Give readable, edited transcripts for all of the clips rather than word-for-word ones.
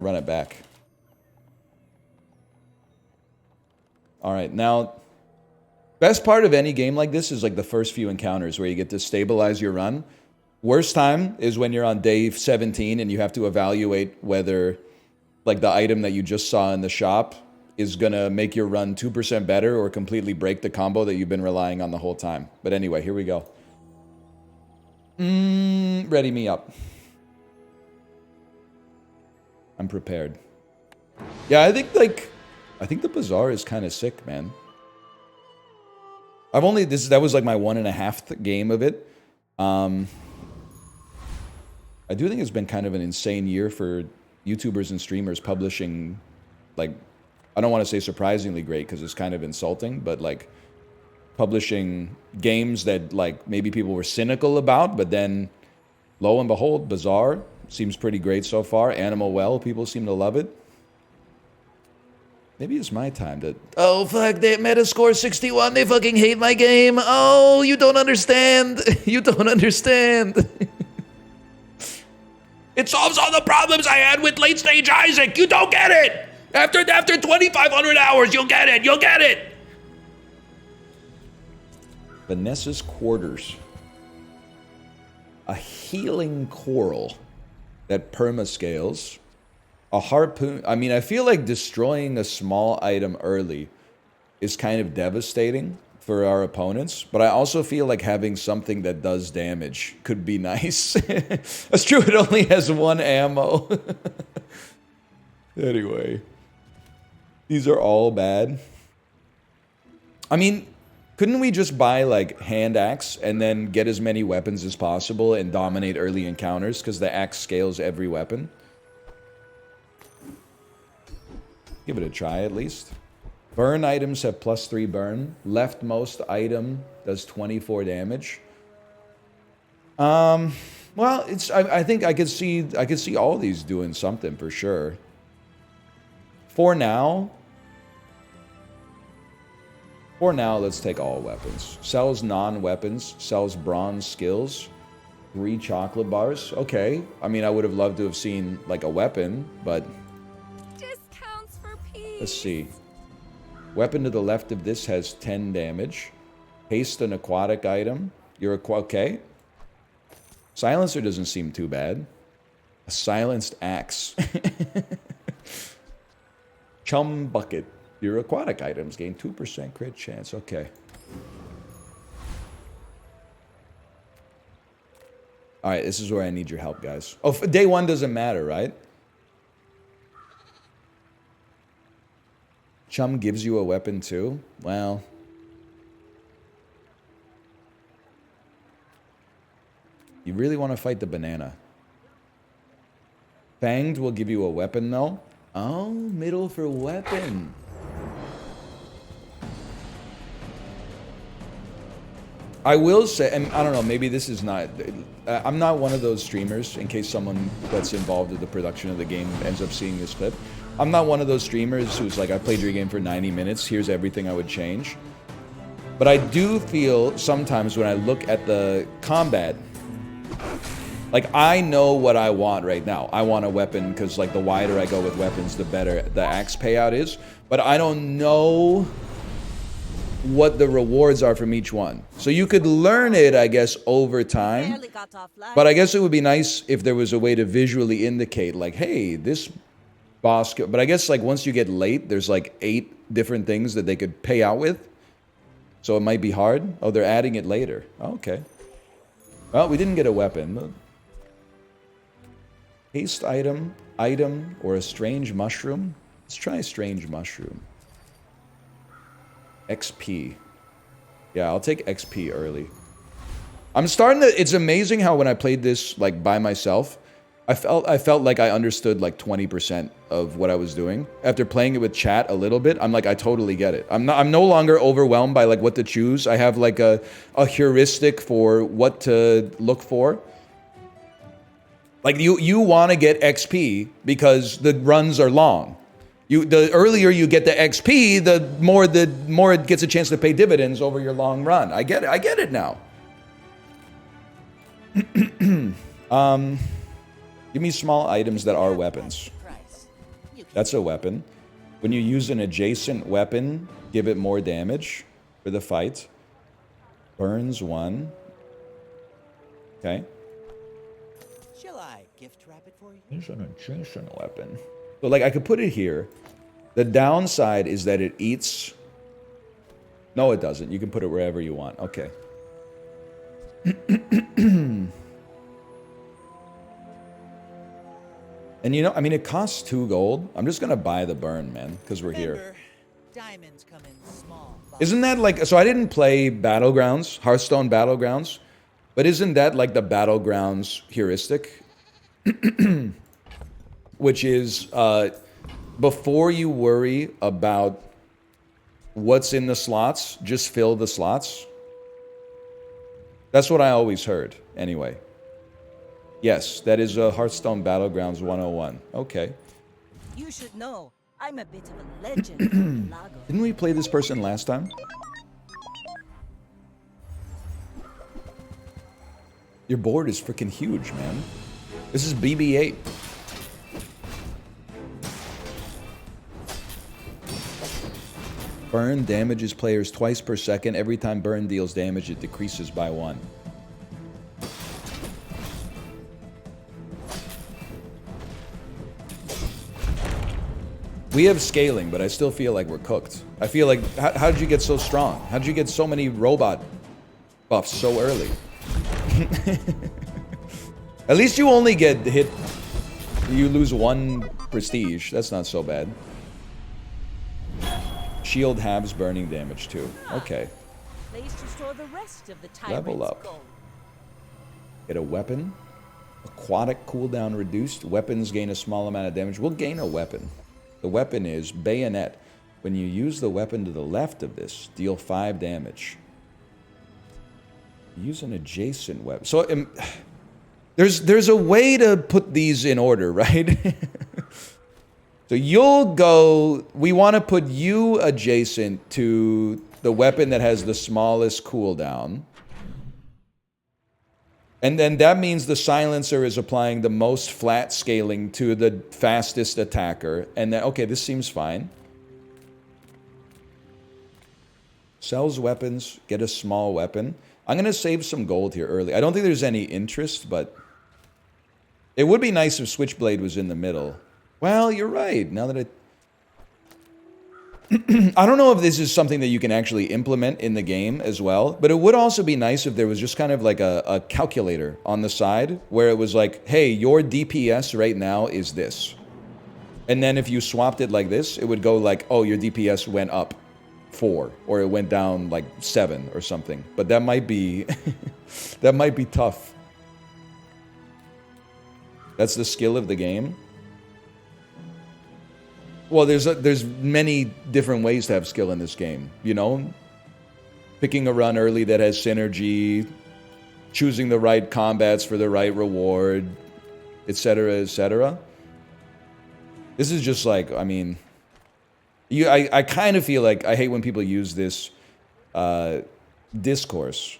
Run it back. Alright, now... Best part of any game like this is like the first few encounters where you get to stabilize your run. Worst time is when you're on day 17 and you have to evaluate whether like the item that you just saw in the shop is gonna make your run 2% better or completely break the combo that you've been relying on the whole time. But anyway, here we go. Ready me up. I'm prepared. Yeah, I think the Bazaar is kind of sick, man. I've only that was like my 1.5th game of it. I do think it's been kind of an insane year for YouTubers and streamers publishing, like, I don't want to say surprisingly great because it's kind of insulting, but like publishing games that like maybe people were cynical about, but then lo and behold, Bazaar seems pretty great so far. Animal Well, people seem to love it. Maybe it's my time to... Oh, fuck, they Metascore 61. They fucking hate my game. Oh, you don't understand. You don't understand. It solves all the problems I had with Late Stage Isaac. You don't get it. After 2,500 hours, you'll get it. You'll get it. Vanessa's Quarters. A healing coral that permascales. A harpoon. I mean, I feel like destroying a small item early is kind of devastating for our opponents, but I also feel like having something that does damage could be nice. That's true, it only has 1 ammo. Anyway. These are all bad. I mean, couldn't we just buy, like, hand axe and then get as many weapons as possible and dominate early encounters? Because the axe scales every weapon. Give it a try, at least. Burn items have +3 burn. Leftmost item does 24 damage. Well, it's. I think I could see all these doing something for sure. For now, let's take all weapons. Sells non-weapons. Sells bronze skills. 3 chocolate bars. Okay. I mean, I would have loved to have seen like a weapon, but. Let's see. Weapon to the left of this has 10 damage. Haste an aquatic item. You're okay. Silencer doesn't seem too bad. A silenced axe. Chum bucket. Your aquatic items gain 2% crit chance. Okay. Alright, this is where I need your help, guys. Oh, day 1 doesn't matter, right? Chum gives you a weapon too? Well. You really want to fight the banana. Fanged will give you a weapon though? Oh, middle for weapon. I will say, and I don't know, maybe this is not... I'm not one of those streamers, in case someone that's involved in the production of the game ends up seeing this clip. I'm not one of those streamers who's like, I played your game for 90 minutes, here's everything I would change. But I do feel sometimes when I look at the combat, like I know what I want right now. I want a weapon because like the wider I go with weapons, the better the axe payout is. But I don't know what the rewards are from each one. So you could learn it, I guess, over time. But I guess it would be nice if there was a way to visually indicate like, hey, this... boss, but I guess like once you get late, there's like 8 different things that they could pay out with. So it might be hard. Oh, they're adding it later. Oh, okay. Well, we didn't get a weapon. Haste item, or a strange mushroom. Let's try a strange mushroom. XP. Yeah, I'll take XP early. I'm starting to, it's amazing how when I played this like by myself, I felt like I understood like 20% of what I was doing. After playing it with chat a little bit, I'm like, I totally get it. I'm no longer overwhelmed by like what to choose. I have like a heuristic for what to look for. Like you want to get XP because the runs are long. The earlier you get the XP, the more it gets a chance to pay dividends over your long run. I get it now. Give me small items that are weapons. That's a weapon. When you use an adjacent weapon, give it more damage for the fight. Burns 1. Okay. Shall I gift wrap it for you? Use an adjacent weapon. So, like, I could put it here. The downside is that it eats... No, it doesn't. You can put it wherever you want. Okay. And you know, I mean, it costs 2 gold. I'm just gonna buy the burn, man, because we're here. Diamonds come in small. Isn't that like... So I didn't play Battlegrounds, Hearthstone Battlegrounds, but isn't that like the Battlegrounds heuristic? Which is, before you worry about what's in the slots, just fill the slots. That's what I always heard, anyway. Yes, that is Hearthstone Battlegrounds 101. Okay. You should know, I'm a bit of a legend in Lago. Didn't we play this person last time? Your board is freaking huge, man. This is BB-8. Burn damages players twice per second. Every time burn deals damage, it decreases by 1. We have scaling, but I still feel like we're cooked. I feel like, how did you get so strong? How did you get so many robot buffs so early? At least you only get hit... You lose 1 prestige. That's not so bad. Shield halves burning damage too. Okay. Place to store the rest of the Level up. gold. Get a weapon. Aquatic cooldown reduced. Weapons gain a small amount of damage. We'll gain a weapon. The weapon is Bayonet. When you use the weapon to the left of this, deal 5 damage. Use an adjacent weapon. So there's a way to put these in order, right? So you'll go... We want to put you adjacent to the weapon that has the smallest cooldown. And then that means the silencer is applying the most flat scaling to the fastest attacker. And then, okay, this seems fine. Sells weapons, get a small weapon. I'm going to save some gold here early. I don't think there's any interest, but... It would be nice if Switchblade was in the middle. Well, you're right. Now that I... I don't know if this is something that you can actually implement in the game as well, but it would also be nice if there was just kind of like a calculator on the side where it was like, hey, your DPS right now is this. And then if you swapped it like this, it would go like, oh, your DPS went up 4 or it went down like 7 or something. But that might be that might be tough. That's the skill of the game. Well, there's many different ways to have skill in this game, you know? Picking a run early that has synergy, choosing the right combats for the right reward, etc., etc. This is just like, I mean... I kind of feel like I hate when people use this discourse.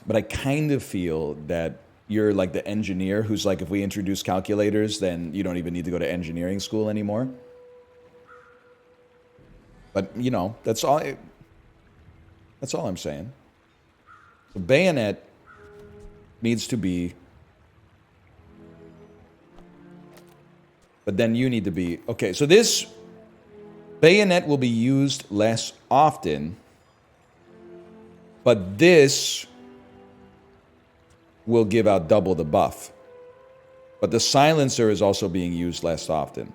But I kind of feel that you're like the engineer who's like, if we introduce calculators, then you don't even need to go to engineering school anymore. But, you know, that's all I'm saying. The bayonet needs to be... But then you need to be... Okay, so this bayonet will be used less often. But this will give out double the buff. But the silencer is also being used less often.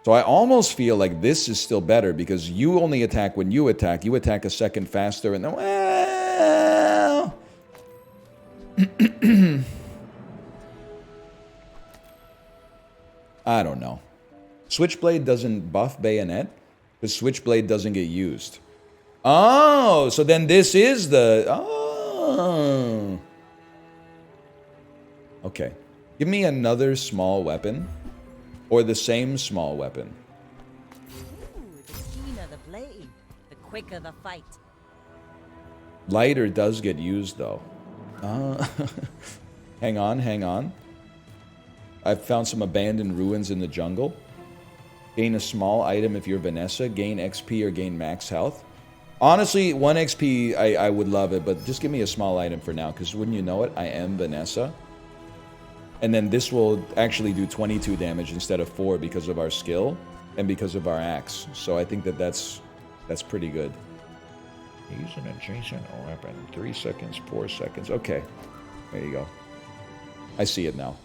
So I almost feel like this is still better because you only attack when you attack. You attack a second faster and then, well... I don't know. Switchblade doesn't buff bayonet because Switchblade doesn't get used. Oh, so then this is the... Oh... Okay. Give me another small weapon. Or the same small weapon. Ooh, the keener the blade, the quicker the fight. Lighter does get used, though. Hang on, hang on. I've found some abandoned ruins in the jungle. Gain a small item if you're Vanessa. Gain XP or gain max health. Honestly, 1 XP, I would love it, but just give me a small item for now, because wouldn't you know it, I am Vanessa. And then this will actually do 22 damage instead of 4 because of our skill and because of our axe. So I think that that's pretty good. Use an adjacent weapon. 3 seconds, 4 seconds. Okay, there you go. I see it now.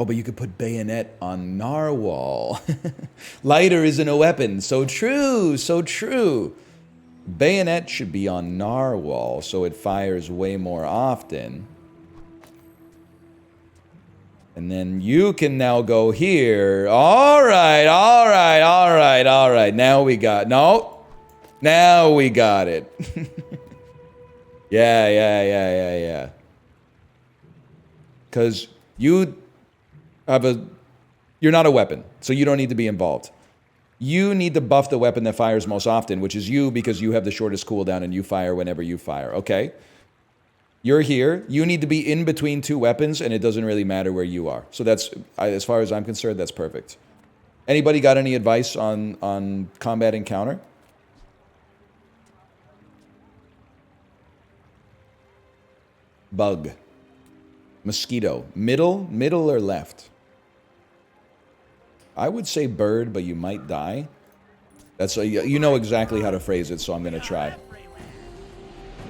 Oh, but you could put bayonet on narwhal. Lighter isn't a weapon. So true, so true. Bayonet should be on narwhal, so it fires way more often. And then you can now go here. All right, all right, all right, all right. Now we got... No. Now we got it. Yeah. Because you... You're not a weapon, so you don't need to be involved. You need to buff the weapon that fires most often, which is you, because you have the shortest cooldown and you fire whenever you fire, okay? You're here. You need to be in between 2 weapons, and it doesn't really matter where you are. So that's, as far as I'm concerned, that's perfect. Anybody got any advice on combat encounter? Bug. Mosquito. Middle or left? I would say bird, but you might die. That's you know exactly how to phrase it, so I'm gonna try.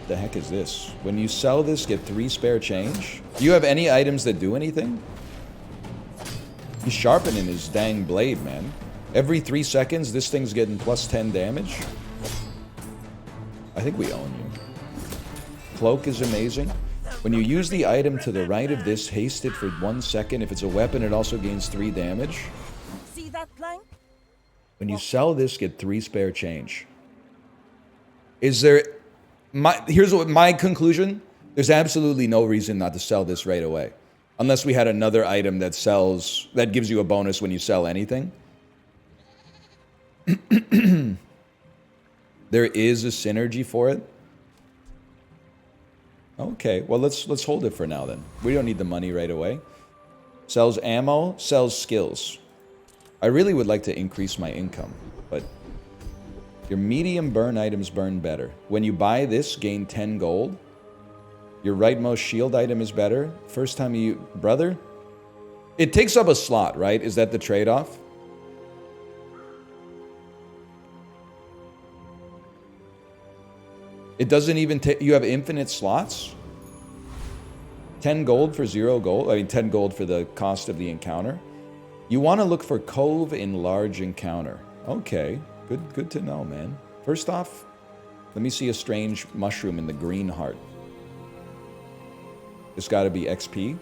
The heck is this? When you sell this, get 3 spare change. Do you have any items that do anything? He's sharpening his dang blade, man. Every 3 seconds, this thing's getting plus 10 damage. I think we own you. Cloak is amazing. When you use the item to the right of this, haste it for 1 second. If it's a weapon, it also gains 3 damage. See that plank? When you sell this, get 3 spare change. Is there... Here's what my conclusion. There's absolutely no reason not to sell this right away. Unless we had another item that sells... that gives you a bonus when you sell anything. There is a synergy for it. Okay, well, let's hold it for now, then. We don't need the money right away. Sells ammo, sells skills. I really would like to increase my income, but... Your medium burn items burn better. When you buy this, gain 10 gold. Your rightmost shield item is better. First time you... Brother? It takes up a slot, right? Is that the trade-off? It doesn't even take... You have infinite slots? 10 gold for 0 gold? I mean, 10 gold for the cost of the encounter. You want to look for Cove in large encounter. Okay. Good to know, man. First off, let me see a strange mushroom in the green heart. It's got to be XP.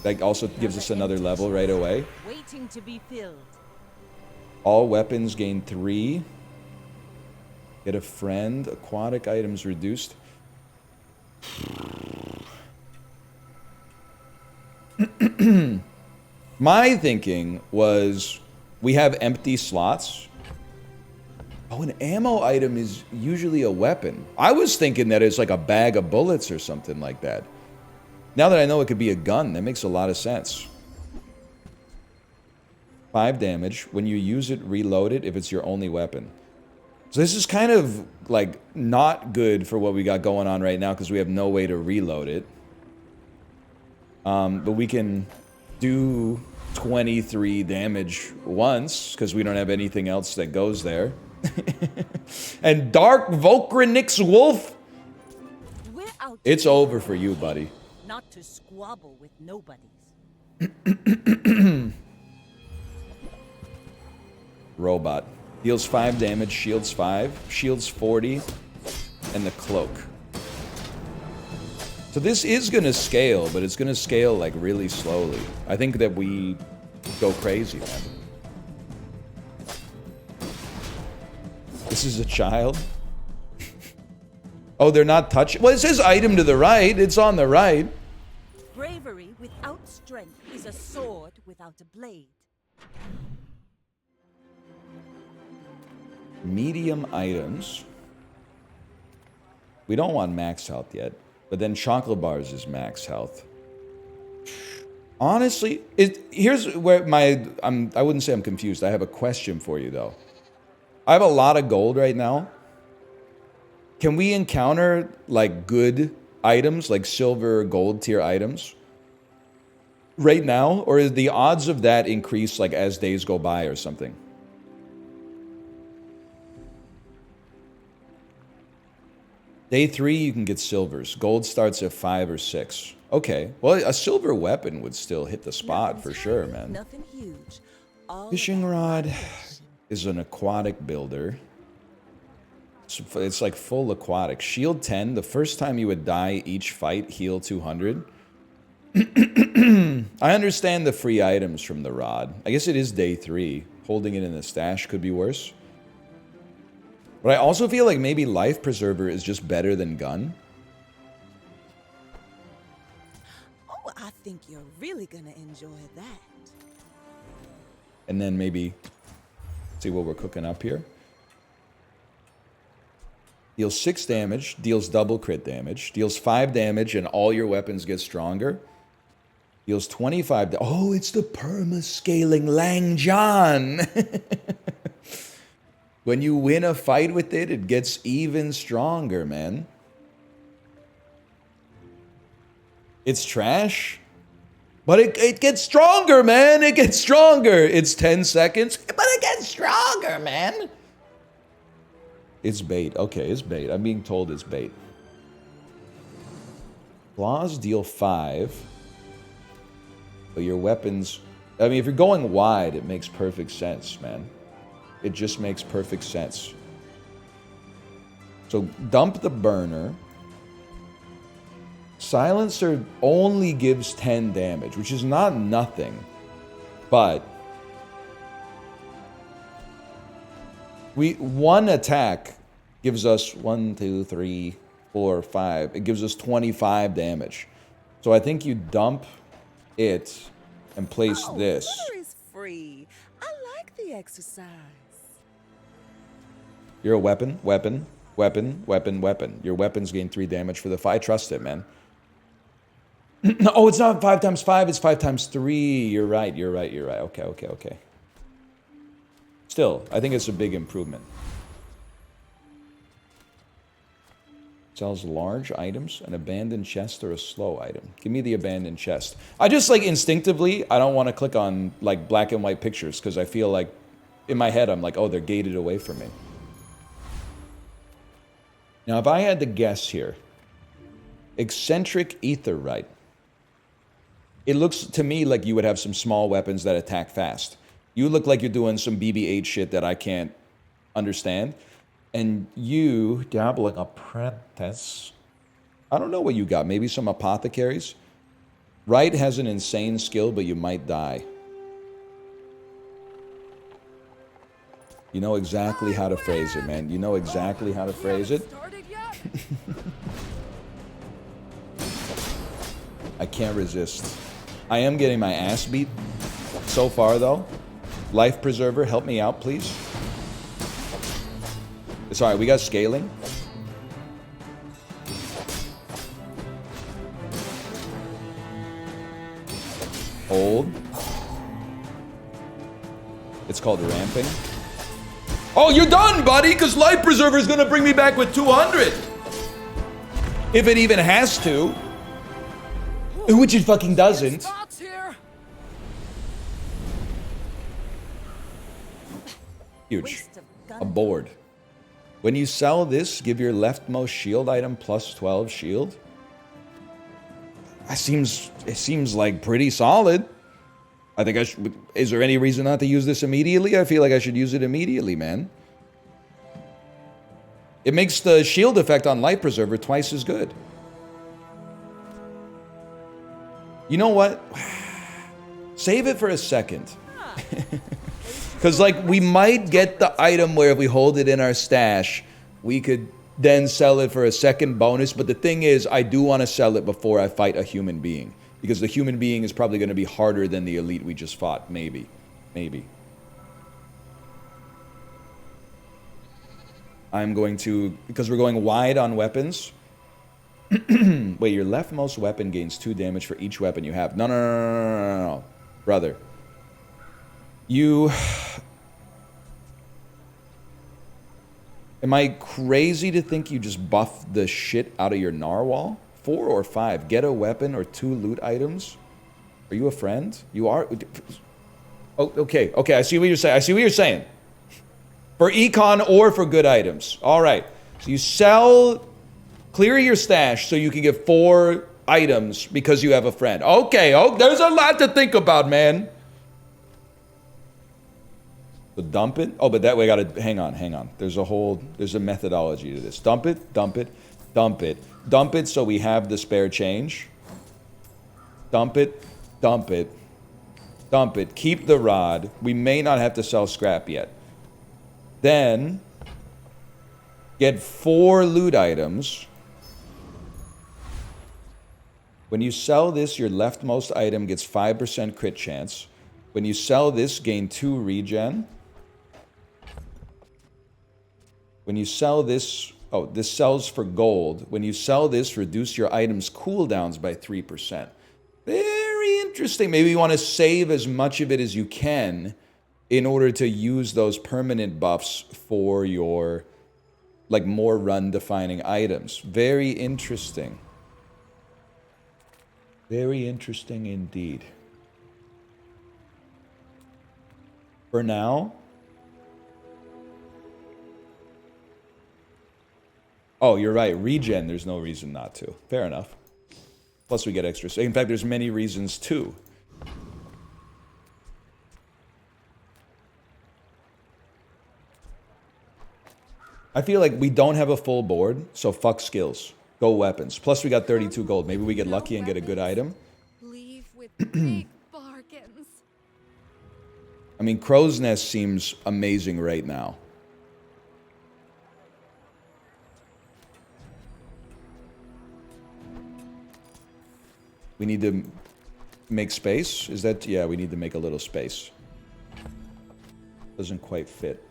That also gives us another level right away. Waiting to be filled. All weapons gain 3. Get a friend. Aquatic items reduced. My thinking was we have empty slots. Oh, an ammo item is usually a weapon. I was thinking that it's like a bag of bullets or something like that. Now that I know it could be a gun, that makes a lot of sense. 5 damage. When you use it, reload it if it's your only weapon. So this is kind of, like, not good for what we got going on right now because we have no way to reload it. But we can do 23 damage once because we don't have anything else that goes there. And Dark Volcranix Wolf, it's over for you, buddy. Not to squabble with nobodies. Robot. Deals 5 damage, shields 5, shields 40, and the cloak. So this is gonna scale, but it's gonna scale like really slowly. I think that we go crazy, man. This is a child. Oh, they're not touching. Well, it says item to the right. It's on the right. Bravery without strength is a sword without a blade. Medium items. We don't want max health yet. But then chocolate bars is max health. Honestly, here's where I wouldn't say I'm confused. I have a question for you though. I have a lot of gold right now. Can we encounter like good items, like silver or gold tier items right now? Or is the odds of that increase like as days go by or something? Day 3, you can get silvers. Gold starts at 5 or 6. Okay. Well, a silver weapon would still hit the spot for sure, man. Nothing huge. All Fishing about rod moderation. is an aquatic builder. It's like full aquatic. Shield 10, the first time you would die each fight, heal 200. I understand the free items from the rod. I guess it is day 3. Holding it in the stash could be worse. But I also feel like maybe Life Preserver is just better than gun. Oh, I think you're really gonna enjoy that. And then maybe see what we're cooking up here. Deals 6 damage, deals double crit damage, deals 5 damage, and all your weapons get stronger. Deals 25. Oh, it's the perma-scaling Lang John. When you win a fight with it, it gets even stronger, man. It's trash. But it gets stronger, man. It gets stronger. It's 10 seconds, but it gets stronger, man. It's bait. Okay, it's bait. I'm being told it's bait. Claws deal 5. But your weapons... I mean, if you're going wide, it makes perfect sense, man. It just makes perfect sense. So, dump the burner. Silencer only gives 10 damage, which is not nothing. But... one attack gives us 1, 2, 3, 4, 5. It gives us 25 damage. So I think you dump it and place this. Water is free. I like the exercise. You're a weapon, weapon, weapon, weapon, weapon. Your weapons gain 3 damage for the fight. I trust it, man. Oh, it's not 5 times 5, it's 5 times 3. You're right, you're right, you're right. Okay, okay, okay. Still, I think it's a big improvement. Sells large items, an abandoned chest, or a slow item. Give me the abandoned chest. I just, like, instinctively, I don't want to click on, like, black and white pictures, because I feel like, in my head, I'm like, oh, they're gated away from me. Now, if I had to guess here, eccentric aetheryte. It looks to me like you would have some small weapons that attack fast. You look like you're doing some BB-8 shit that I can't understand. And you, dabbling apprentice. I don't know what you got. Maybe some apothecaries? Wright has an insane skill, but you might die. You know exactly how to phrase it, man. You know exactly how to phrase it. I can't resist. I am getting my ass beat so far, though. Life Preserver, help me out, please. Sorry, we got scaling. Hold. It's called ramping. Oh, you're done, buddy, because Life Preserver is going to bring me back with 200. If it even has to. Which it fucking doesn't. Huge. A board. When you sell this, give your leftmost shield item plus 12 shield. It seems like pretty solid. I think I should... Is there any reason not to use this immediately? I feel like I should use it immediately, man. It makes the shield effect on Life Preserver twice as good. You know what? Save it for a second. Because, like, we might get the item where if we hold it in our stash, we could then sell it for a second bonus. But the thing is, I do want to sell it before I fight a human being. Because the human being is probably going to be harder than the elite we just fought. Maybe. Maybe. I'm going to... Because we're going wide on weapons. Wait, your leftmost weapon gains 2 damage for each weapon you have. No. Brother. You... Am I crazy to think you just buffed the shit out of your narwhal? 4 or 5. Get a weapon or 2 loot items. Are you a friend? You are... Oh, okay. Okay, I see what you're saying. I see what you're saying. For econ or for good items. Alright. So you sell... Clear your stash so you can get 4 items because you have a friend. Okay, oh, there's a lot to think about, man. So dump it. Oh, but that way I gotta, hang on. There's a methodology to this. Dump it. Dump it so we have the spare change. Dump it. Keep the rod. We may not have to sell scrap yet. Then, get 4 loot items. When you sell this, your leftmost item gets 5% crit chance. When you sell this, gain 2 regen. When you sell this... Oh, this sells for gold. When you sell this, reduce your item's cooldowns by 3%. Very interesting. Maybe you want to save as much of it as you can in order to use those permanent buffs for your, like, more run-defining items. Very interesting. Very interesting indeed. For now... Oh, you're right. Regen, there's no reason not to. Fair enough. Plus we get extra... In fact, there's many reasons too. I feel like we don't have a full board, so fuck skills. Go weapons. Plus we got 32 gold. Maybe we get lucky and get a good item. Leave with big bargains. I mean, Crow's Nest seems amazing right now. We need to make space? Is that... Yeah, we need to make a little space. Doesn't quite fit.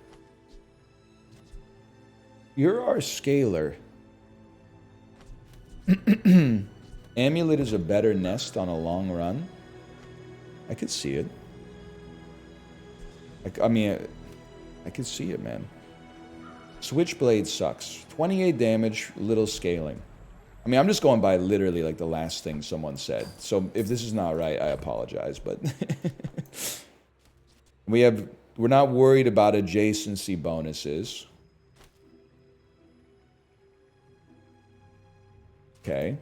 You're our scaler. Amulet is a better nest on a long run. I could see it. I mean, I could see it, man. Switchblade sucks. 28 damage, little scaling. I mean, I'm just going by literally like the last thing someone said. So if this is not right, I apologize. But we're not worried about adjacency bonuses. Okay.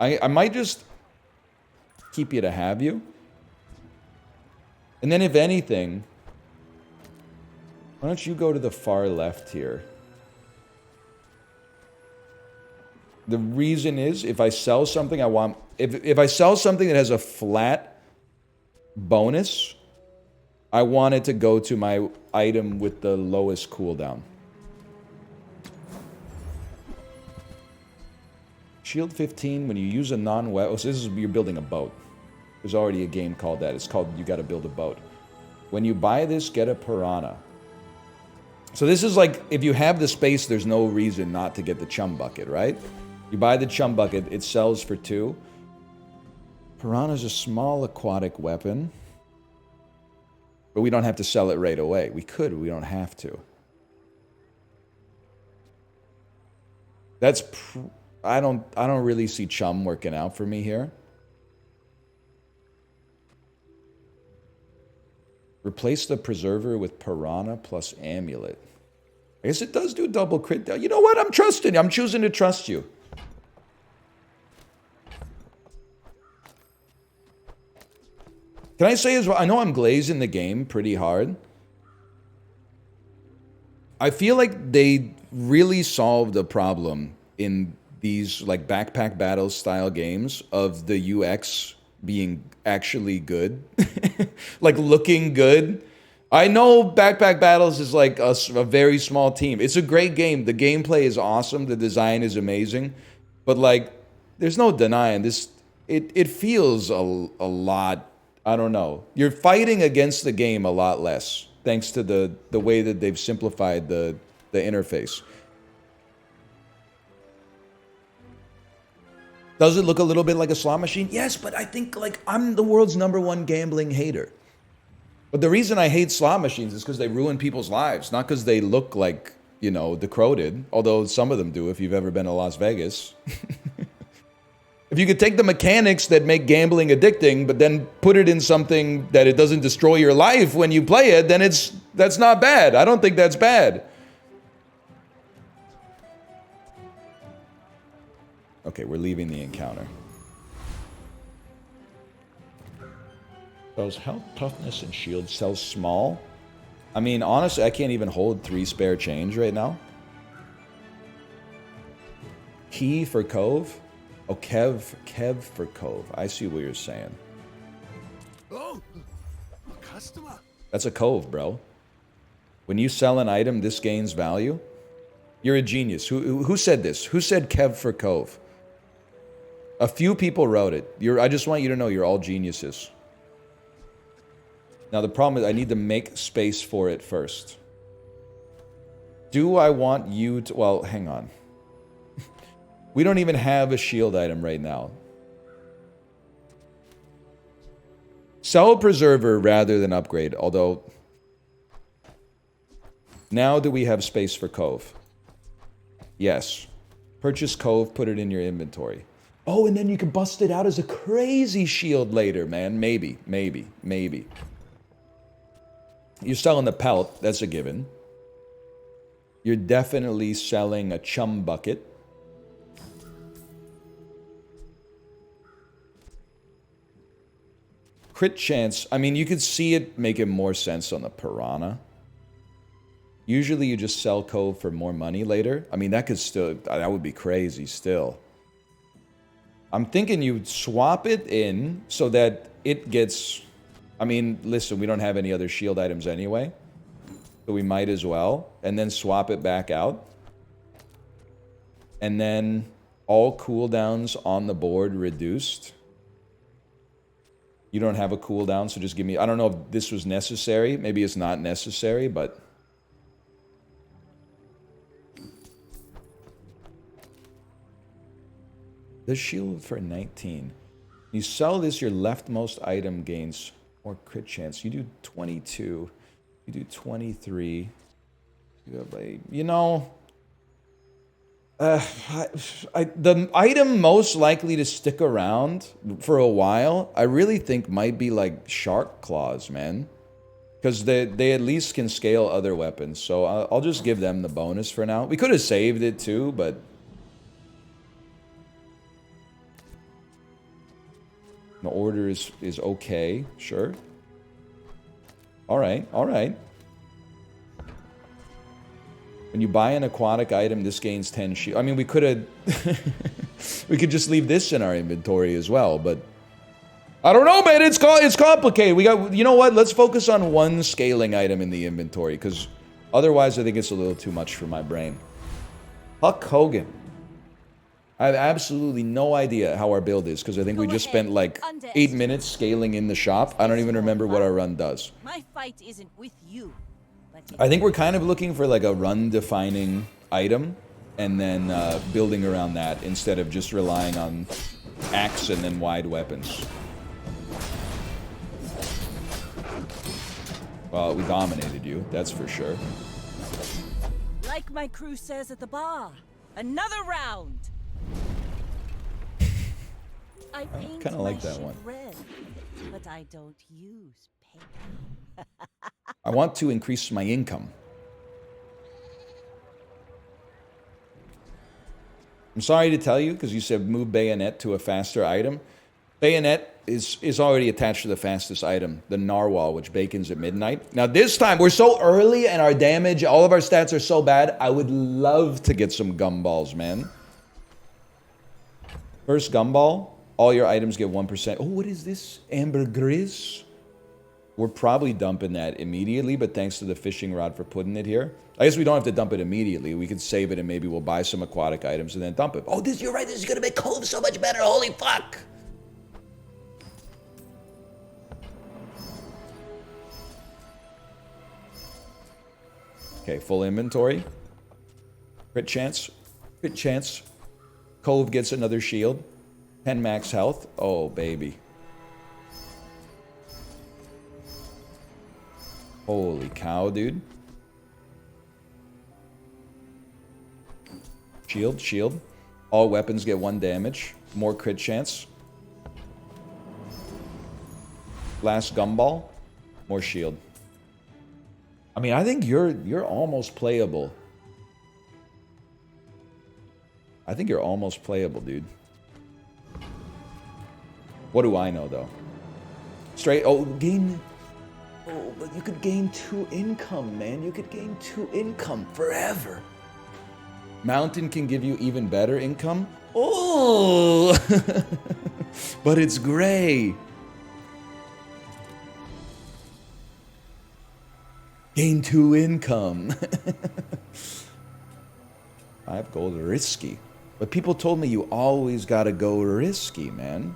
I might just keep you to have you. And then if anything, why don't you go to the far left here? The reason is, if I sell something, I want... If I sell something that has a flat bonus, I want it to go to my item with the lowest cooldown. Shield 15, when you use a non-weapon... Oh, so this is... You're building a boat. There's already a game called that. It's called You Gotta Build a Boat. When you buy this, get a piranha. So this is like, if you have the space, there's no reason not to get the chum bucket, right? You buy the chum bucket, it sells for 2. Piranha's a small aquatic weapon. But we don't have to sell it right away. We could, we don't have to. That's... I don't really see chum working out for me here. Replace the preserver with piranha plus amulet. I guess it does do double crit. You know what? I'm trusting you. I'm choosing to trust you. Can I say as well? I know I'm glazing the game pretty hard. I feel like they really solved a problem in these like backpack battle style games of the UX being actually good. Like looking good. I know Backpack Battles is like a very small team. It's a great game. The gameplay is awesome. The design is amazing. But like, there's no denying this. It feels a lot, I don't know. You're fighting against the game a lot less, thanks to the way that they've simplified the interface. Does it look a little bit like a slot machine? Yes, but I think like I'm the world's #1 gambling hater. But the reason I hate slot machines is because they ruin people's lives, not because they look like, you know, decrepit, although some of them do if you've ever been to Las Vegas. If you could take the mechanics that make gambling addicting, but then put it in something that it doesn't destroy your life when you play it, then that's not bad. I don't think that's bad. Okay, we're leaving the encounter. Sells health, toughness, and shield. Sells small. I mean, honestly, I can't even hold 3 spare change right now. Key for Cove? Oh, Kev for Cove. I see what you're saying. Oh, customer. That's a Cove, bro. When you sell an item, this gains value. You're a genius. Who said this? Who said Kev for Cove? A few people wrote it. I just want you to know you're all geniuses. Now the problem is I need to make space for it first. Do I want you to... Well, hang on. We don't even have a shield item right now. Sell Preserver rather than upgrade, although... Now do we have space for Cove? Yes. Purchase Cove, put it in your inventory. Oh, and then you can bust it out as a crazy shield later, man. Maybe. You're selling the pelt, that's a given. You're definitely selling a chum bucket. Crit chance, I mean, you could see it making more sense on the Piranha. Usually you just sell Cove for more money later. I mean, that would be crazy still. I'm thinking you'd swap it in so that it gets... I mean, listen, we don't have any other shield items anyway. So we might as well. And then swap it back out. And then all cooldowns on the board reduced. You don't have a cooldown, so just give me... I don't know if this was necessary. Maybe it's not necessary, but... The shield for 19. You sell this, your leftmost item gains more crit chance. You do 22. You do 23. You know... the item most likely to stick around for a while, I really think might be like Shark Claws, man. Because they at least can scale other weapons. So I'll just give them the bonus for now. We could have saved it too, but... The order is okay, sure. Alright. When you buy an aquatic item, this gains 10 shield. I mean, we could have... we could just leave this in our inventory as well, but... I don't know, man, it's complicated. We got... You know what? Let's focus on one scaling item in the inventory, because otherwise I think it's a little too much for my brain. Huck Hogan. I have absolutely no idea how our build is, because I think we just spent like 8 minutes scaling in the shop. I don't even remember what our run does. My fight isn't with you, but I think we're kind of looking for like a run-defining item, and then building around that, instead of just relying on axe and then wide weapons. Well, we dominated you, that's for sure. like my crew says at the bar, another round. I paint kinda my like that ship one. red, but I don't use paint. I want to increase my income. I'm sorry to tell you, because you said move bayonet to a faster item. Bayonet is already attached to the fastest item, the narwhal, which bacons at midnight. Now this time, we're so early and our damage, all of our stats are so bad, I would love to get some gumballs, man. First gumball, all your items get 1%. Oh, what is this? Ambergris? We're probably dumping that immediately, but thanks to the fishing rod for putting it here. I guess we don't have to dump it immediately. We could save it and maybe we'll buy some aquatic items and then dump it. Oh, you're right. This is going to make Cove so much better. Holy fuck. Okay, full inventory. Crit chance. Crit chance. Cove gets another shield. 10 max health. Oh, baby. Holy cow, dude. Shield, shield. All weapons get 1 damage. More crit chance. Last gumball. More shield. I mean, I think you're almost playable. I think you're almost playable, dude. What do I know, though? Straight... Oh, gain... Oh, but you could gain 2 income, man. You could gain 2 income forever. Mountain can give you even better income. Oh! But it's gray. Gain 2 income. 5 gold, risky. But people told me you always gotta go risky, man.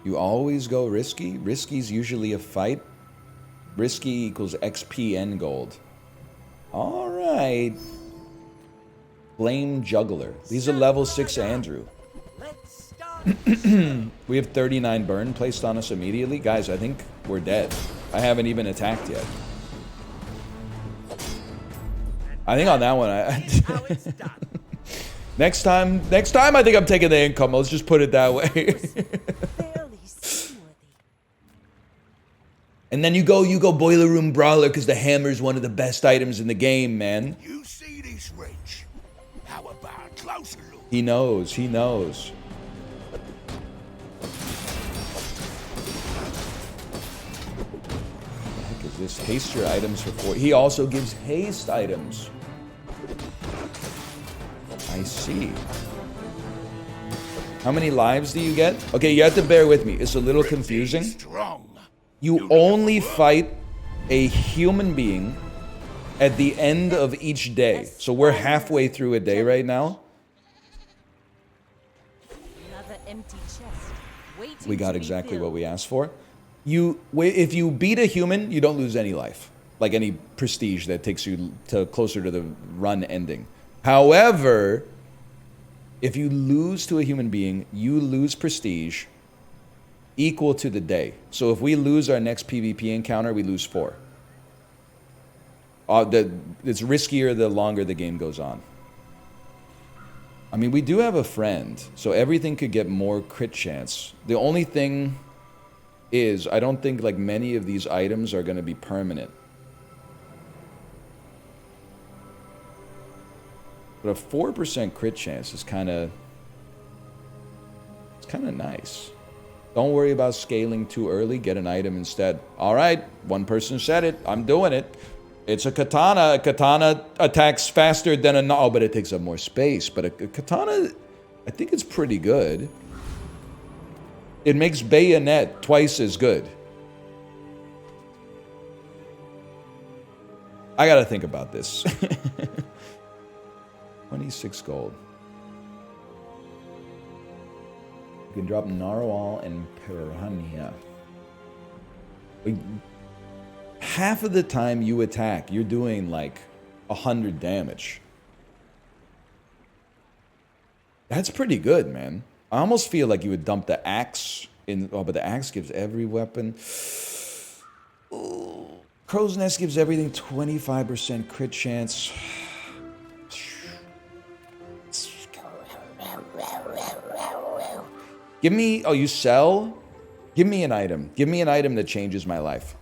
You always go risky? Risky's usually a fight. Risky equals XP and gold. Alright. Flame Juggler. These are level 6 Andrew. Let's start. We have 39 burn placed on us immediately. Guys, I think we're dead. I haven't even attacked yet. I think on that one, How it's done. next time, I think I'm taking the income. Let's just put it that way. Barely seaworthy. And then you go Boiler Room Brawler because the hammer's one of the best items in the game, man. You see this wrench? How about a closer look? He knows, he knows. What the heck is this? Haste your items for 4. He also gives haste items. I see. How many lives do you get? Okay, you have to bear with me. It's a little confusing. Strong. You only fight a human being at the end of each day. So we're halfway through a day right now. Another empty chest. Waiting We got to be exactly what filled. we asked for. If you beat a human, you don't lose any life. Like any prestige that takes you to closer to the run ending. However, if you lose to a human being, you lose prestige equal to the day. So if we lose our next PvP encounter, we lose 4. It's riskier the longer the game goes on. I mean, we do have a friend, so everything could get more crit chance. The only thing is, I don't think like many of these items are going to be permanent. But a 4% crit chance is kind of nice. Don't worry about scaling too early. Get an item instead. All right, one person said it. I'm doing it. It's a katana. A katana attacks faster than a... Oh, but it takes up more space. But a katana, I think it's pretty good. It makes bayonet twice as good. I gotta think about this. 26 gold. You can drop Narwhal and Piranha. Half of the time you attack, you're doing like 100 damage. That's pretty good, man. I almost feel like you would dump the axe in... Oh, but the axe gives every weapon... Ooh. Crow's Nest gives everything 25% crit chance. Give me... Oh, you sell? Give me an item. Give me an item that changes my life.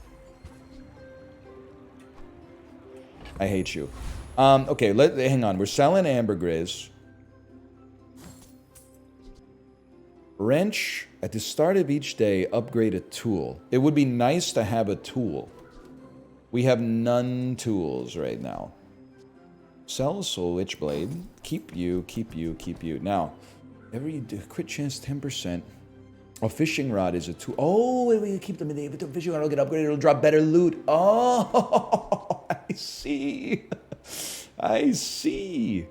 I hate you. Okay, hang on. We're selling ambergris. Wrench. At the start of each day, upgrade a tool. It would be nice to have a tool. We have none tools right now. Sell Soul Witch Blade. Keep you, keep you, keep you. Now, every crit chance 10%. A fishing rod is a tool. Oh, wait, keep them in the fishing rod will get upgraded. It'll drop better loot. Oh, I see. I see.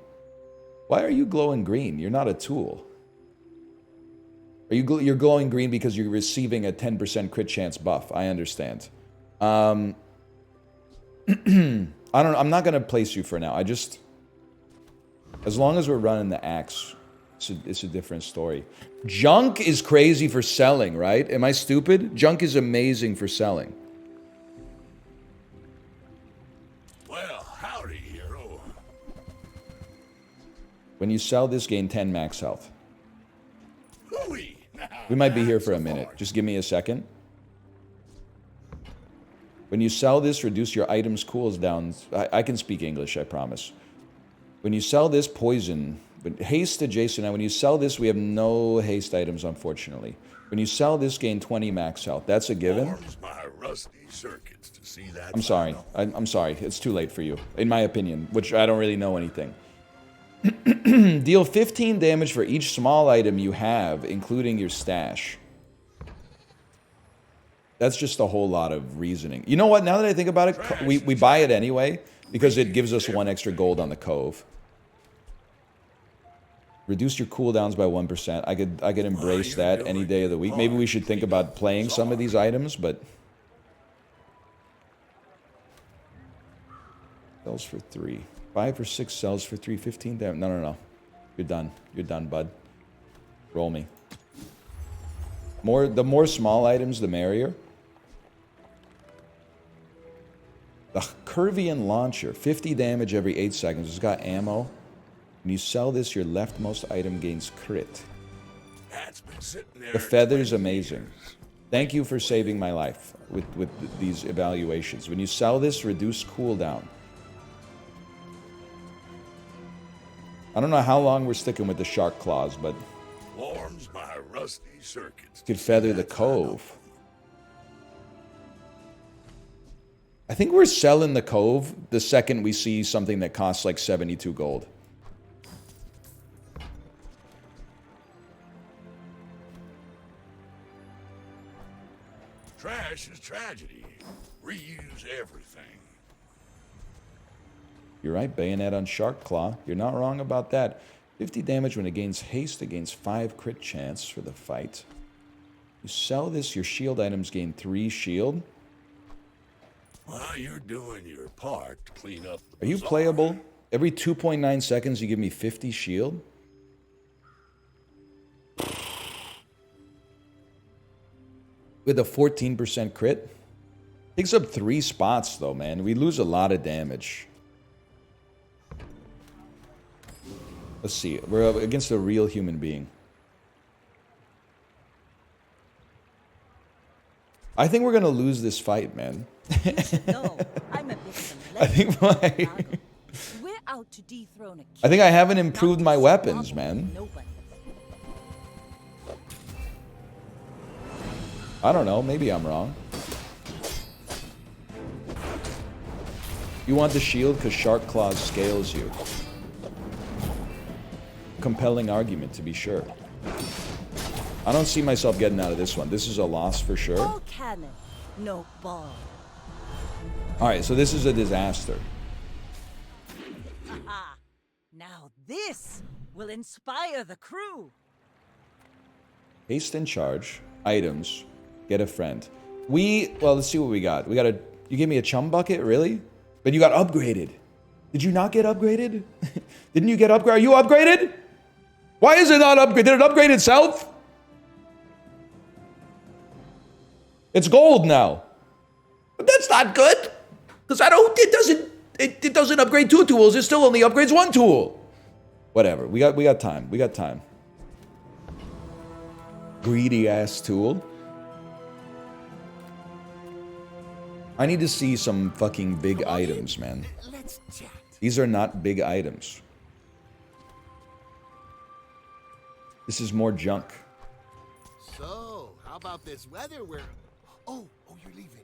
Why are you glowing green? You're not a tool. You're glowing green because you're receiving a 10% crit chance buff. I understand. I don't. I'm not gonna place you for now. As long as we're running the axe, it's a different story. Junk is crazy for selling, right? Am I stupid? Junk is amazing for selling. Well, howdy, hero. When you sell this, gain 10 max health. Hooey. We might be here for a minute. Just give me a second. When you sell this, reduce your items cools down. I can speak English, I promise. When you sell this, poison. But haste adjacent. Now, when you sell this, we have no haste items, unfortunately. When you sell this, gain 20 max health. That's a given. Warms my rusty circuits to see that. I'm sorry. I'm sorry. It's too late for you, in my opinion, which I don't really know anything. Deal 15 damage for each small item you have, including your stash. That's just a whole lot of reasoning. You know what? Now that I think about it, we buy it anyway because it gives us 1 extra gold on the cove. Reduce your cooldowns by 1%. I could embrace that any day of the week. Maybe we should think about playing some of these items, but sells for 3. 5 or 6 sells for 3. 15 damage. No. You're done. You're done, bud. Roll me. The more small items, the merrier. The Curvian Launcher. 50 damage every 8 seconds. It's got ammo. When you sell this, your leftmost item gains crit. That's been sitting there. The feather's amazing. Thank you for saving my life with these evaluations. When you sell this, reduce cooldown. I don't know how long we're sticking with the shark claws, but Warms my rusty circuits. could feather the cove. I think we're selling the cove the second we see something that costs like 72 gold. Trash is tragedy. Reuse everything. You're right, bayonet on shark claw. You're not wrong about that. 50 damage when it gains haste. It gains 5 crit chance for the fight. You sell this, your shield items gain 3 shield. Well, you're doing your part to clean up the Are you bazaar. playable? Every 2.9 seconds you give me 50 shield? With a 14% crit? Takes up 3 spots though, man. We lose a lot of damage. Let's see. We're up against a real human being. I think we're gonna lose this fight, man. No, I'm a bit of a I think my... We're out to dethrone a king. I think I haven't improved not my to weapons, squabble man. with nobody. I don't know. Maybe I'm wrong. You want the shield because Shark Claws scales you. Compelling argument, to be sure. I don't see myself getting out of this one. This is a loss for sure. All cannon, no ball. Alright, so this is a disaster. Aha! Now this will inspire the crew. Haste and charge. Items. Get a friend. Well, let's see what we got. You gave me a chum bucket? Really? But you got upgraded. Did you not get upgraded? Didn't you get upgraded? Are you upgraded? Why is it not upgraded? Did it upgrade itself? It's gold now. But that's not good. Because it doesn't upgrade 2 tools. It still only upgrades 1 tool. Whatever. We got time. We got time. Greedy ass tool. I need to see some fucking big items, man. Let's chat. These are not big items. This is more junk. So, how about this weather? Oh, you're leaving.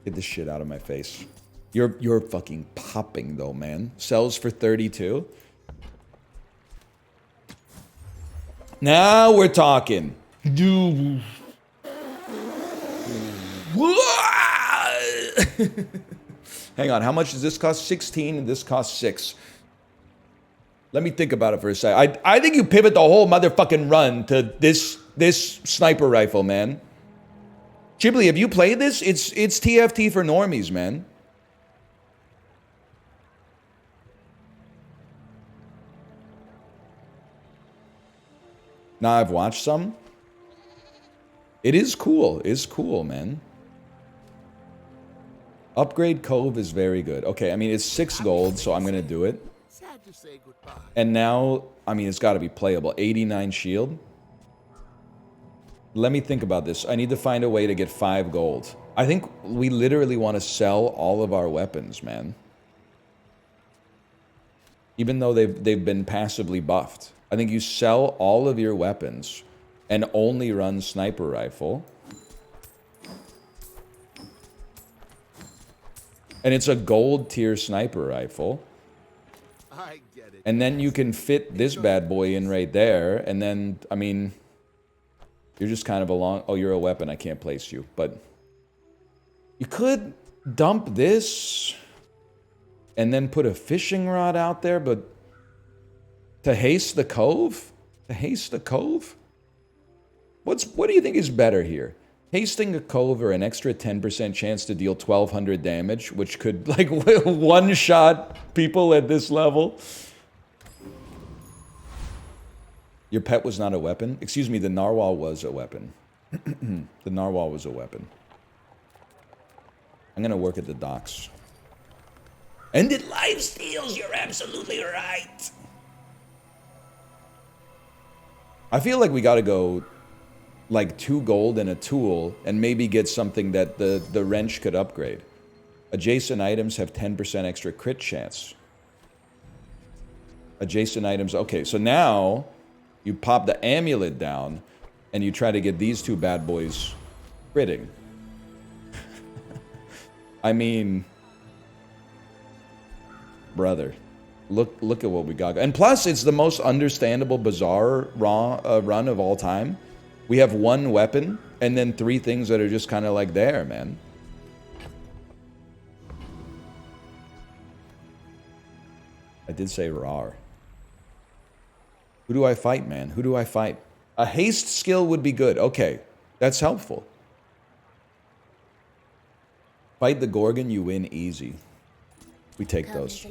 Get this shit out of my face. You're fucking popping though, man. Sells for 32. Now we're talking. Dude. Hang on, how much does this cost? 16 and this costs 6. Let me think about it for a second. I think you pivot the whole motherfucking run to this sniper rifle, man. Ghibli, have you played this? It's TFT for normies, man. Now I've watched some. It is cool. It's cool, man. Upgrade Cove is very good. Okay, I mean, it's 6 gold, so I'm going to do it. Sad to say goodbye. And now, I mean, it's got to be playable. 89 shield. Let me think about this. I need to find a way to get 5 gold. I think we literally want to sell all of our weapons, man. Even though they've been passively buffed. I think you sell all of your weapons and only run sniper rifle. And it's a gold tier sniper rifle. I get it. And then you can fit this bad boy in right there. And then, I mean, you're just kind of along. Oh, you're a weapon. I can't place you. But you could dump this and then put a fishing rod out there. But to haste the cove? To haste the cove? What do you think is better here? Hasting a cove or an extra 10% chance to deal 1,200 damage, which could, like, one-shot people at this level. Your pet was not a weapon? Excuse me, the narwhal was a weapon. The narwhal was a weapon. I'm gonna work at the docks. And it life steals, you're absolutely right. I feel like we gotta go like 2 gold and a tool, and maybe get something that the wrench could upgrade. Adjacent items have 10% extra crit chance. Adjacent items, okay, so now you pop the amulet down, and you try to get these 2 bad boys critting. I mean, brother, look at what we got. And plus, it's the most understandable Bazaar run of all time. We have 1 weapon, and then 3 things that are just kind of like there, man. I did say rar. Who do I fight, man? Who do I fight? A haste skill would be good. Okay, that's helpful. Fight the Gorgon, you win easy. We take those.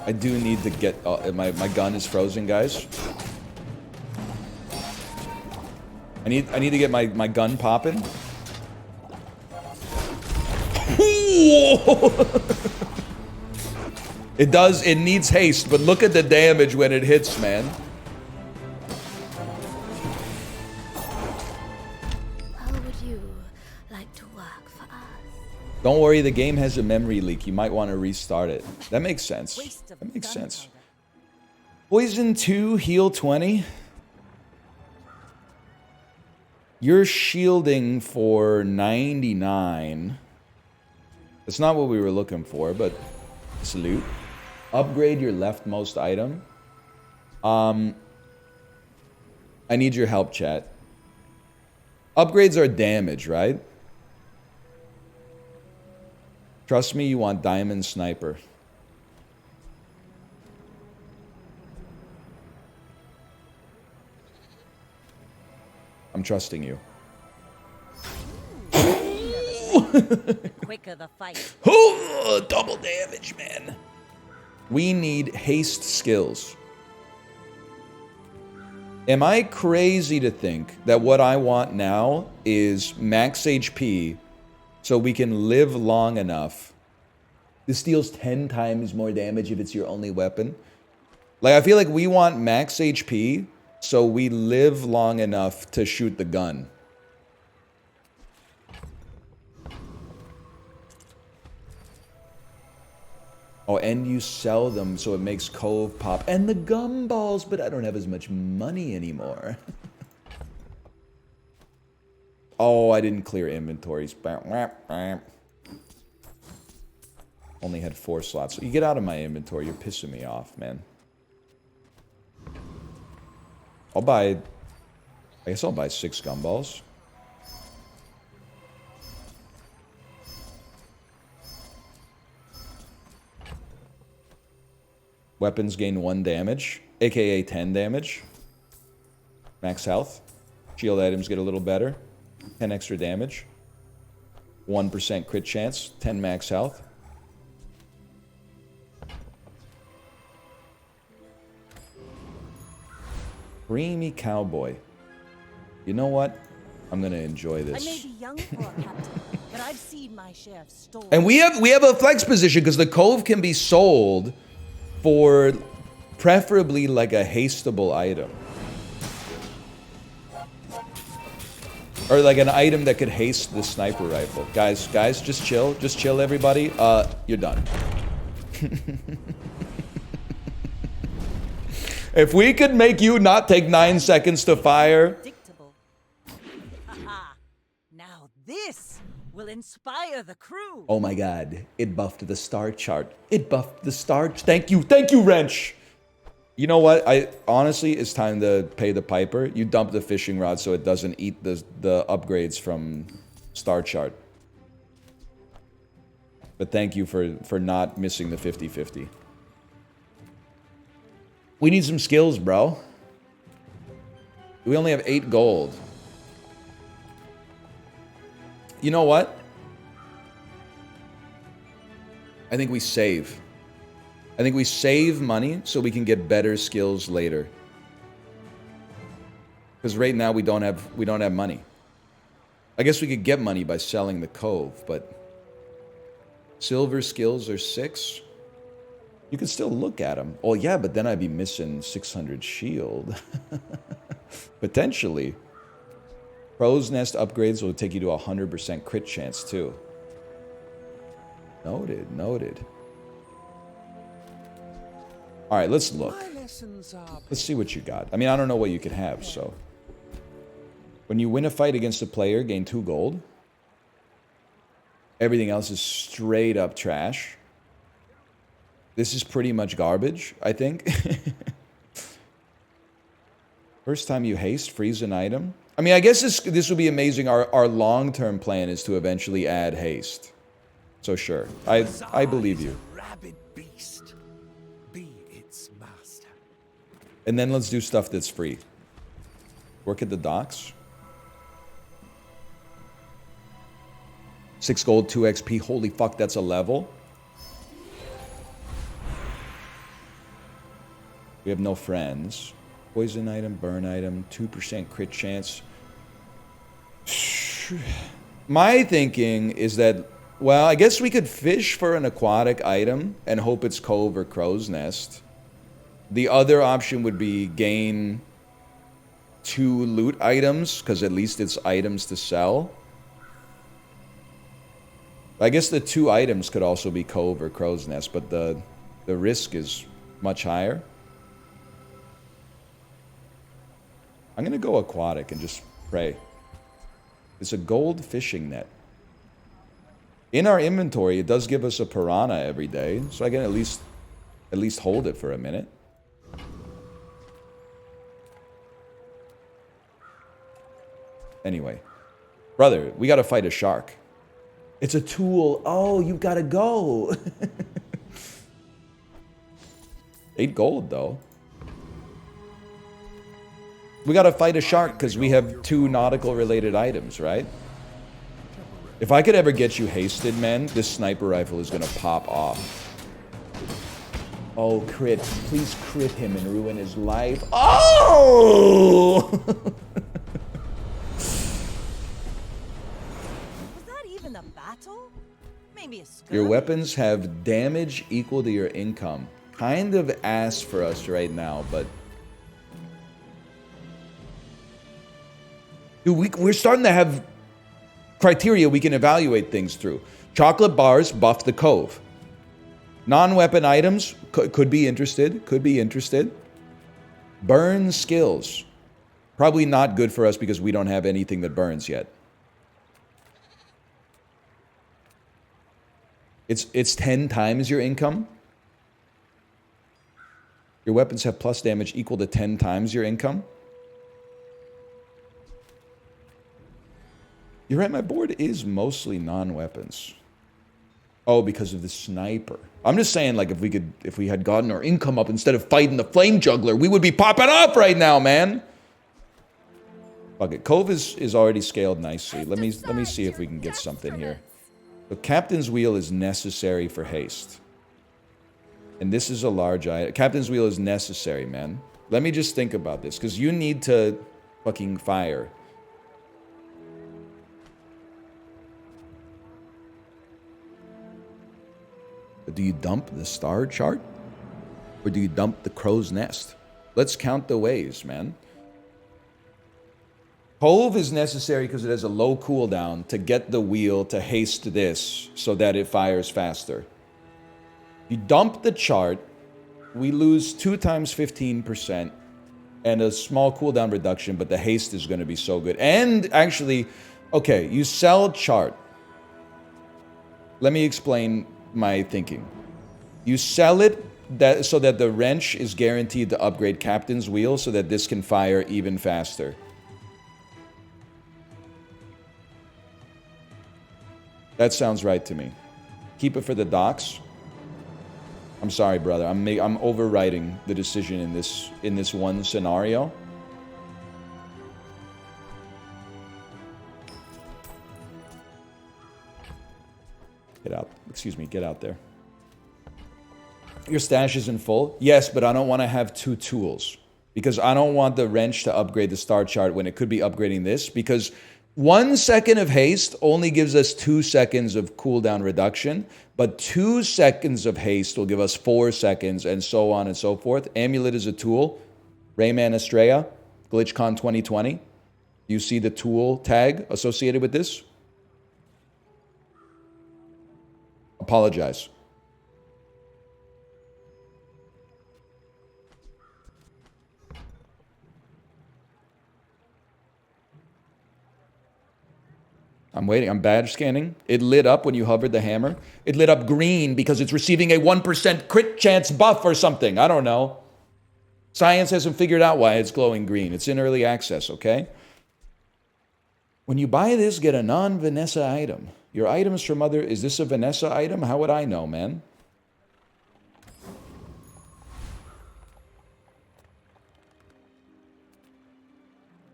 I do need to get... my gun is frozen, guys. I need to get my gun popping. It does... It needs haste, but look at the damage when it hits, man. How would you like to work for us? Don't worry, the game has a memory leak. You might want to restart it. That makes sense. That makes sense. Poison 2, heal 20. You're shielding for 99. That's not what we were looking for, but salute. Upgrade your leftmost item. I need your help, chat. Upgrades are damage, right? Trust me, you want Diamond Sniper. I'm trusting you. Quicker the fight. Oh, double damage, man. We need haste skills. Am I crazy to think that what I want now is max HP so we can live long enough? This deals 10 times more damage if it's your only weapon. Like, I feel like we want max HP so we live long enough to shoot the gun. Oh, and you sell them so it makes Cove pop. And the gumballs, but I don't have as much money anymore. Oh, I didn't clear inventories. Only had 4 slots. So you get out of my inventory. You're pissing me off, man. I'll buy... I guess I'll buy 6 gumballs. Weapons gain 1 damage, aka 10 damage. Max health. Shield items get a little better. 10 extra damage. 1% crit chance, 10 max health. Creamy cowboy. You know what? I'm gonna enjoy I may this. be young for a captain, but I've seen my share of stores. And we have a flex position because the cove can be sold for preferably like a hasteable item. Or like an item that could haste the sniper rifle. Guys, just chill. Just chill, everybody. You're done. If we could make you not take 9 seconds to fire. Predictable. Haha. Now this will inspire the crew. Oh my god. It buffed the star chart. It buffed the star. Thank you, Wrench. You know what? Honestly, it's time to pay the piper. You dump the fishing rod so it doesn't eat the upgrades from Star Chart. But thank you for not missing the 50-50. We need some skills, bro. We only have 8 gold. You know what? I think we save. I think we save money so we can get better skills later. Because right now we don't have money. I guess we could get money by selling the cove, but silver skills are 6. You could still look at them. Oh yeah, but then I'd be missing 600 shield. Potentially. Crow's Nest upgrades will take you to 100% crit chance too. Noted, noted. All right, let's look. Let's see what you got. I mean, I don't know what you could have, so. When you win a fight against a player, gain 2 gold. Everything else is straight up trash. This is pretty much garbage, I think. First time you haste, freeze an item. I mean, I guess this would be amazing. Our long-term plan is to eventually add haste. So sure, I believe you. And then let's do stuff that's free. Work at the docks. 6 gold, 2 XP. Holy fuck, that's a level. We have no friends. Poison item, burn item, 2% crit chance. My thinking is that, well, I guess we could fish for an aquatic item and hope it's Cove or Crow's Nest. The other option would be gain 2 loot items, because at least it's items to sell. I guess the 2 items could also be Cove or Crow's Nest, but the risk is much higher. I'm going to go aquatic and just pray. It's a gold fishing net. In our inventory, it does give us a piranha every day, so I can at least hold it for a minute. Anyway. Brother, we gotta fight a shark. It's a tool. Oh, you gotta go. 8 gold, though. We gotta fight a shark because we have 2 nautical-related items, right? If I could ever get you hasted, man, this sniper rifle is gonna pop off. Oh, crit. Please crit him and ruin his life. Oh! Was that even a battle? Maybe a skirmish. Your weapons have damage equal to your income. Kind of ass for us right now, but... Dude, we're starting to have criteria we can evaluate things through. Chocolate bars buff the cove. Non-weapon items could be interested. Could be interested. Burn skills. Probably not good for us because we don't have anything that burns yet. It's 10 times your income. Your weapons have plus damage equal to 10 times your income. You're right, my board is mostly non-weapons. Oh, because of the sniper. I'm just saying, like, if we had gotten our income up instead of fighting the flame juggler, we would be popping off right now, man. Fuck it. Cove is already scaled nicely. Let me see if we can get something here. The Captain's Wheel is necessary for haste. And this is a large item. Captain's Wheel is necessary, man. Let me just think about this, because you need to fucking fire. Do you dump the star chart? Or do you dump the crow's nest? Let's count the ways, man. Hove is necessary because it has a low cooldown to get the wheel to haste this so that it fires faster. You dump the chart, we lose 2 times 15% and a small cooldown reduction, but the haste is going to be so good. And actually, okay, you sell chart. Let me explain my thinking. You sell it so that the wrench is guaranteed to upgrade Captain's wheel so that this can fire even faster. That sounds right to me. Keep it for the docks. I'm sorry, brother. I'm overwriting the decision in this one scenario. Get out. Excuse me. Get out there. Your stash isn't full? Yes, but I don't want to have 2 tools. Because I don't want the wrench to upgrade the star chart when it could be upgrading this. Because 1 second of haste only gives us 2 seconds of cooldown reduction. But 2 seconds of haste will give us 4 seconds, and so on and so forth. Amulet is a tool. Rayman Estrella, GlitchCon 2020. You see the tool tag associated with this? Apologize. I'm waiting. I'm badge scanning. It lit up when you hovered the hammer. It lit up green because it's receiving a 1% crit chance buff or something. I don't know. Science hasn't figured out why it's glowing green. It's in early access, okay? When you buy this, get a non-Vanessa item. Your items from other... Is this a Vanessa item? How would I know, man?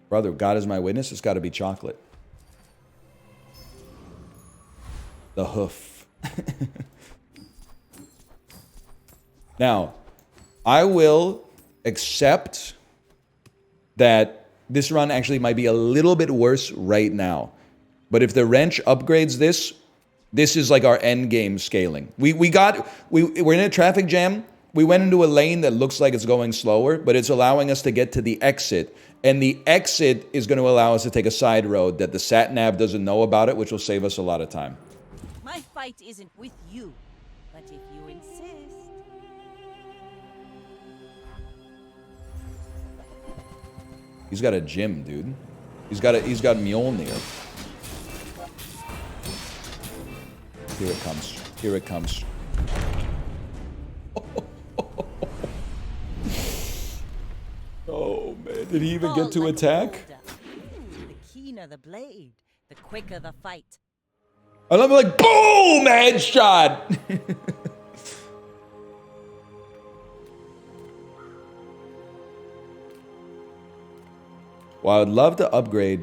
Brother, God is my witness. It's got to be chocolate. The hoof. Now, I will accept that this run actually might be a little bit worse right now. But if the wrench upgrades this, this is like our end game scaling. We're in a traffic jam. We went into a lane that looks like it's going slower, but it's allowing us to get to the exit. And the exit is going to allow us to take a side road that the sat-nav doesn't know about it, which will save us a lot of time. My fight isn't with you, but if you insist. He's got a gym, dude. He's got Mjolnir. Here it comes. Here it comes. Oh man, did he even get to attack? The keener the blade, the quicker the fight. I love it, like, boom, headshot. Well, I would love to upgrade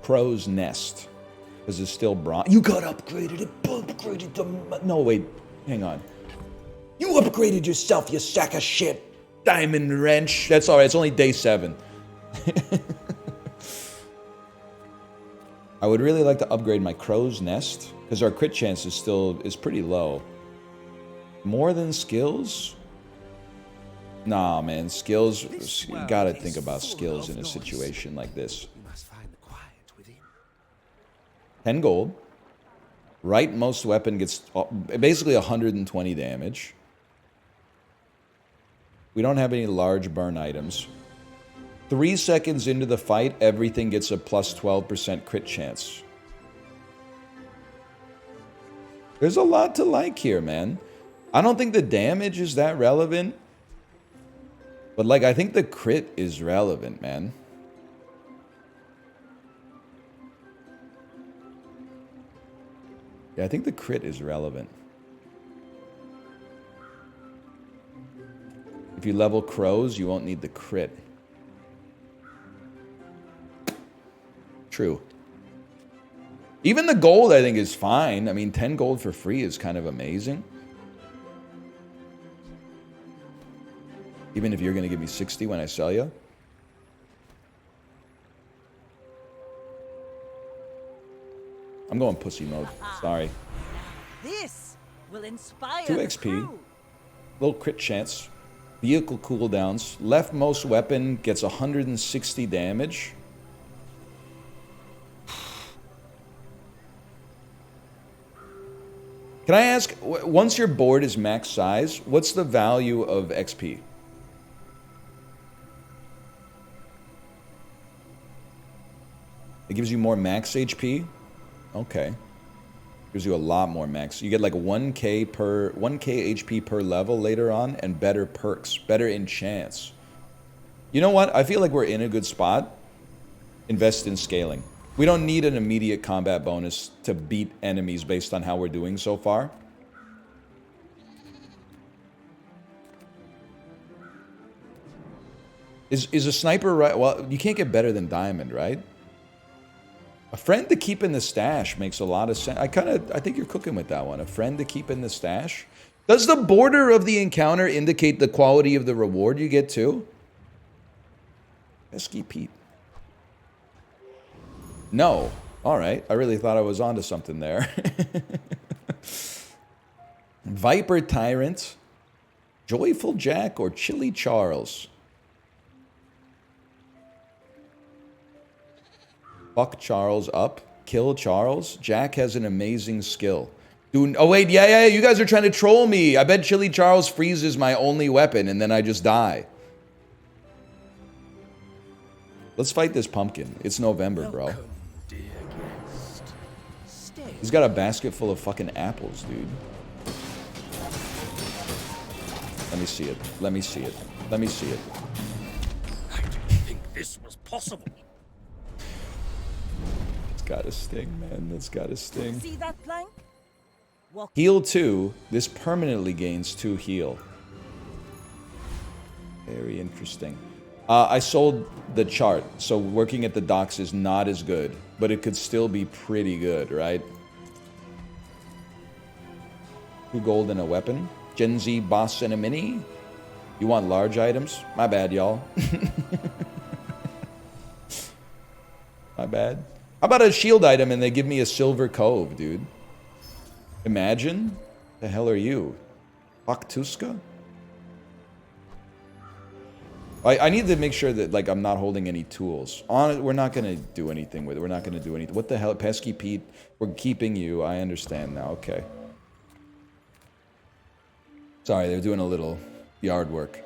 Crow's Nest because it's still bronze. You got upgraded. It upgraded the... No, wait. Hang on. You upgraded yourself, you sack of shit. Diamond wrench. That's all right. It's only day 7. I would really like to upgrade my Crow's Nest because our crit chance is pretty low. More than skills? Nah, man. Skills... You gotta think about skills in a situation like this. 10 gold. Rightmost weapon gets basically 120 damage. We don't have any large burn items. 3 seconds into the fight, everything gets a plus 12% crit chance. There's a lot to like here, man. I don't think the damage is that relevant. But, like, I think the crit is relevant, man. Yeah, I think the crit is relevant. If you level crows, you won't need the crit. True. Even the gold, I think, is fine. I mean, 10 gold for free is kind of amazing. Even if you're going to give me 60 when I sell you? I'm going pussy mode. Sorry. This will inspire 2 the XP. crew. Little crit chance. Vehicle cooldowns. Leftmost weapon gets 160 damage. Can I ask, once your board is max size, what's the value of XP? It gives you more max HP? Okay. Gives you a lot more max. You get like 1k HP per level later on, and better perks, better enchants. You know what? I feel like we're in a good spot. Invest in scaling. We don't need an immediate combat bonus to beat enemies based on how we're doing so far. Is a sniper right? Well, you can't get better than diamond, right? A friend to keep in the stash makes a lot of sense. I think you're cooking with that one. A friend to keep in the stash. Does the border of the encounter indicate the quality of the reward you get too? Pesky Pete. No. All right. I really thought I was onto something there. Viper Tyrant. Joyful Jack or Chilly Charles? Fuck Charles up. Kill Charles. Jack has an amazing skill. Dude, oh wait, yeah, you guys are trying to troll me. I bet Chilly Charles freezes my only weapon and then I just die. Let's fight this pumpkin. It's November, bro. He's got a basket full of fucking apples, dude. Let me see it. Let me see it. Let me see it. I didn't think this was possible. It's gotta sting, man. That's gotta sting. See that plank? Walk. Heal 2. This permanently gains 2 heal. Very interesting. I sold the chart, so working at the docks is not as good, but it could still be pretty good, right? 2 gold and a weapon. Gen Z boss and a mini. You want large items? My bad, y'all. My bad. How about a shield item and they give me a silver cove, dude? Imagine? The hell are you? Baktuska? I need to make sure that, like, I'm not holding any tools. We're not going to do anything with it. We're not going to do anything. What the hell? Pesky Pete, we're keeping you. I understand now. Okay. Sorry, they're doing a little yard work.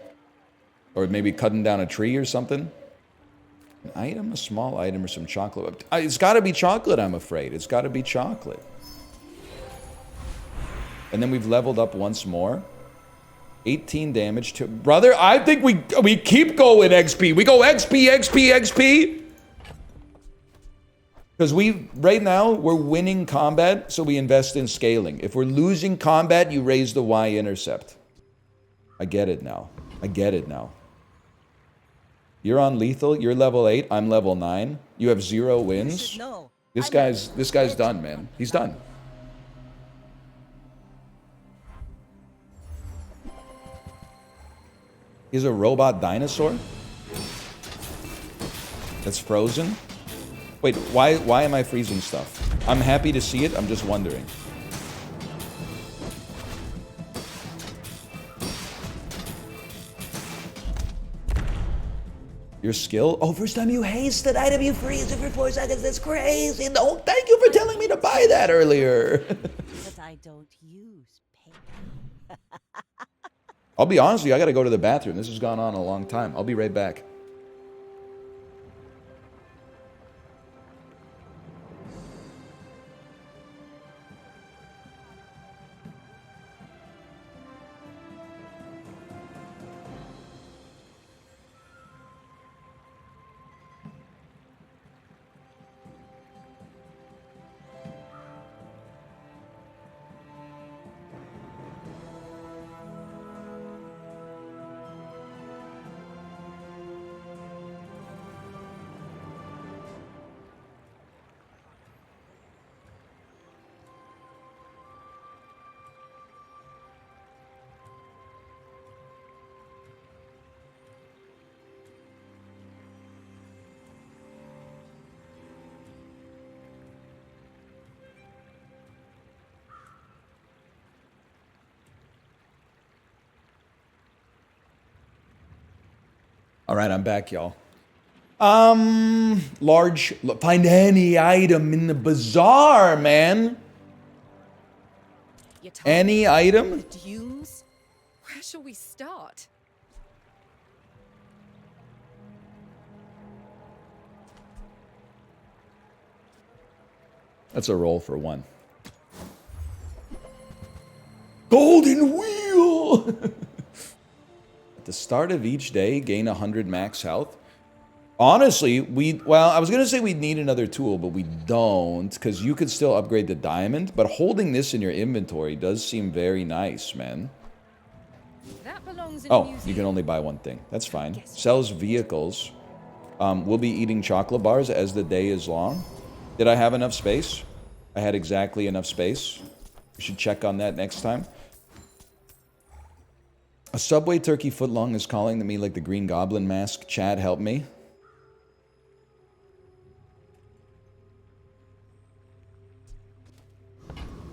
Or maybe cutting down a tree or something. An item, a small item, or some chocolate. It's got to be chocolate, I'm afraid. It's got to be chocolate. And then we've leveled up once more. 18 damage to... Brother, I think we keep going XP. We go XP, XP, XP. Because right now, we're winning combat, so we invest in scaling. If we're losing combat, you raise the Y-intercept. I get it now. I get it now. You're on lethal. You're level 8. I'm level 9. You have 0 wins. This guy's done, man. He's done. He's a robot dinosaur? That's frozen? Wait, why am I freezing stuff? I'm happy to see it, I'm just wondering. Your skill? Oh, first time you haste an item, you freeze it for 4 seconds. That's crazy. No, thank you for telling me to buy that earlier. But I don't use paper. I'll be honest with you, I gotta go to the bathroom. This has gone on a long time. I'll be right back. All right, I'm back, y'all. Find any item in the bazaar, man. You told Any item? the dunes? Where shall we start? That's a roll for one. Golden wheel! At the start of each day, gain 100 max health. Honestly, well, I was going to say we'd need another tool, but we don't, because you could still upgrade the diamond, but holding this in your inventory does seem very nice, man. That belongs in a Oh, museum. you can only buy one thing. That's fine. Sells vehicles. We'll be eating chocolate bars as the day is long. Did I have enough space? I had exactly enough space. We should check on that next time. A Subway turkey footlong is calling to me like the Green Goblin mask. Chad, help me.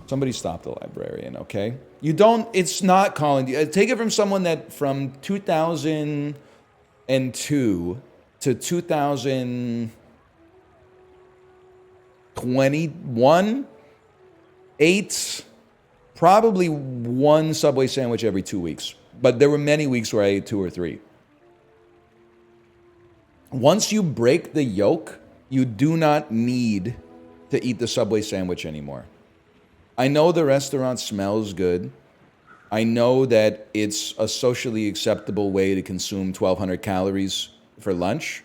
Somebody stop the librarian, okay? You don't, it's not calling. Take it from someone that from 2002 to 2021 ate probably one Subway sandwich every 2 weeks. But there were many weeks where I ate 2 or 3. Once you break the yolk, you do not need to eat the Subway sandwich anymore. I know the restaurant smells good. I know that it's a socially acceptable way to consume 1,200 calories for lunch.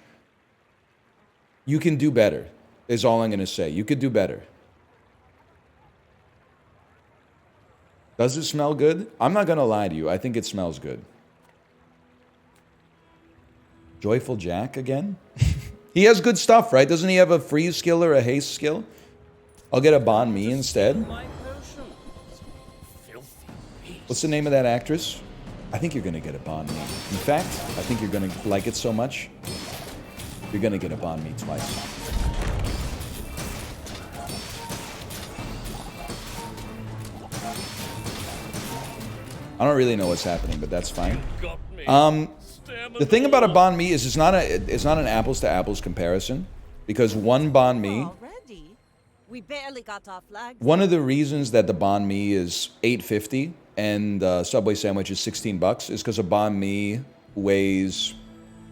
You can do better, is all I'm going to say. You could do better. Does it smell good? I'm not going to lie to you. I think it smells good. Joyful Jack again? He has good stuff, right? Doesn't he have a freeze skill or a haste skill? I'll get a banh mi instead. What's the name of that actress? I think you're going to get a banh mi. In fact, I think you're going to like it so much, you're going to get a banh mi twice. I don't really know what's happening, but that's fine. The thing about a banh mi is it's not an apples to apples comparison, because one banh mi. Already? We barely got off flags. One of the reasons that the banh mi is $8.50 and Subway sandwich is $16 is because a banh mi weighs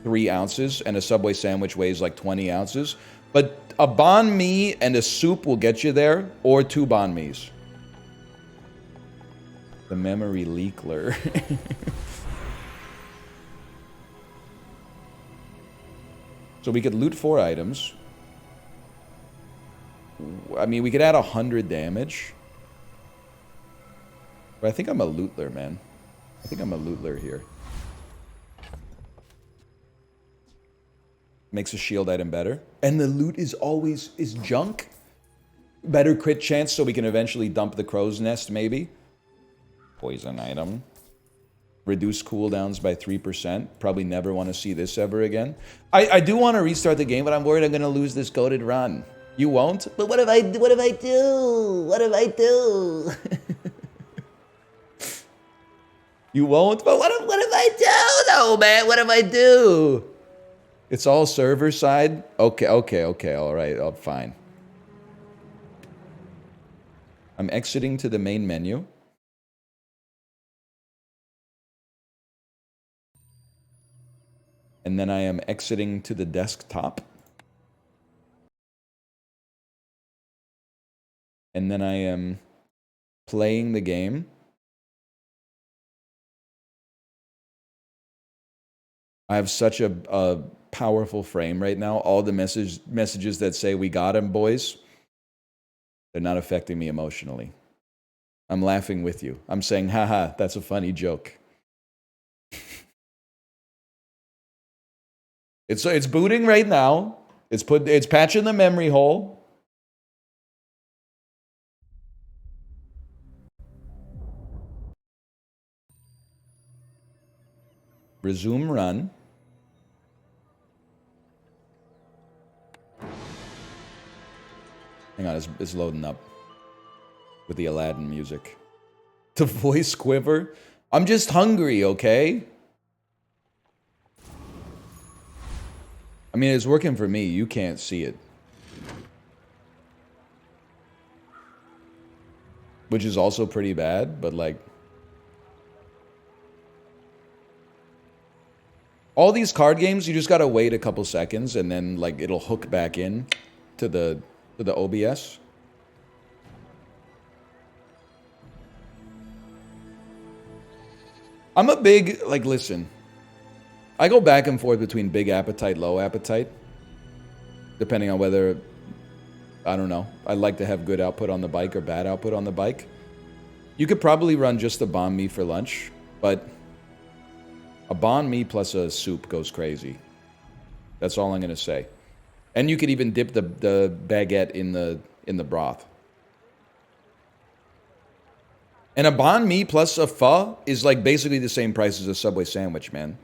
3 ounces and a Subway sandwich weighs like 20 ounces. But a banh mi and a soup will get you there, or 2 banh mis. The memory leakler. So we could loot 4 items. I mean, we could add 100 damage. But I think I'm a lootler, man. I think I'm a lootler here. Makes a shield item better. And the loot is always junk. Better crit chance so we can eventually dump the crow's nest, maybe. Poison item. Reduce cooldowns by 3%. Probably never want to see this ever again. I do want to restart the game, but I'm worried I'm going to lose this goated run. You won't? But what if I do? What if I do? You won't? But what if I do, though, man? What if I do? It's all server side? Okay, all right, fine. I'm exiting to the main menu. And then I am exiting to the desktop. And then I am playing the game. I have such a powerful frame right now. All the messages that say, "We got him, boys," they're not affecting me emotionally. I'm laughing with you. I'm saying, haha, that's a funny joke. It's booting right now. It's patching the memory hole. Resume run. Hang on, it's loading up with the Aladdin music. The voice quiver. I'm just hungry, okay? I mean, it's working for me. You can't see it. Which is also pretty bad, but like... all these card games, you just gotta wait a couple seconds and then like it'll hook back in to the OBS. I'm a big, like, listen. I go back and forth between big appetite, low appetite. Depending on whether, I don't know, I like to have good output on the bike or bad output on the bike. You could probably run just a banh mi for lunch, but a banh mi plus a soup goes crazy. That's all I'm going to say. And you could even dip the baguette in the broth. And a banh mi plus a pho is like basically the same price as a Subway sandwich, man.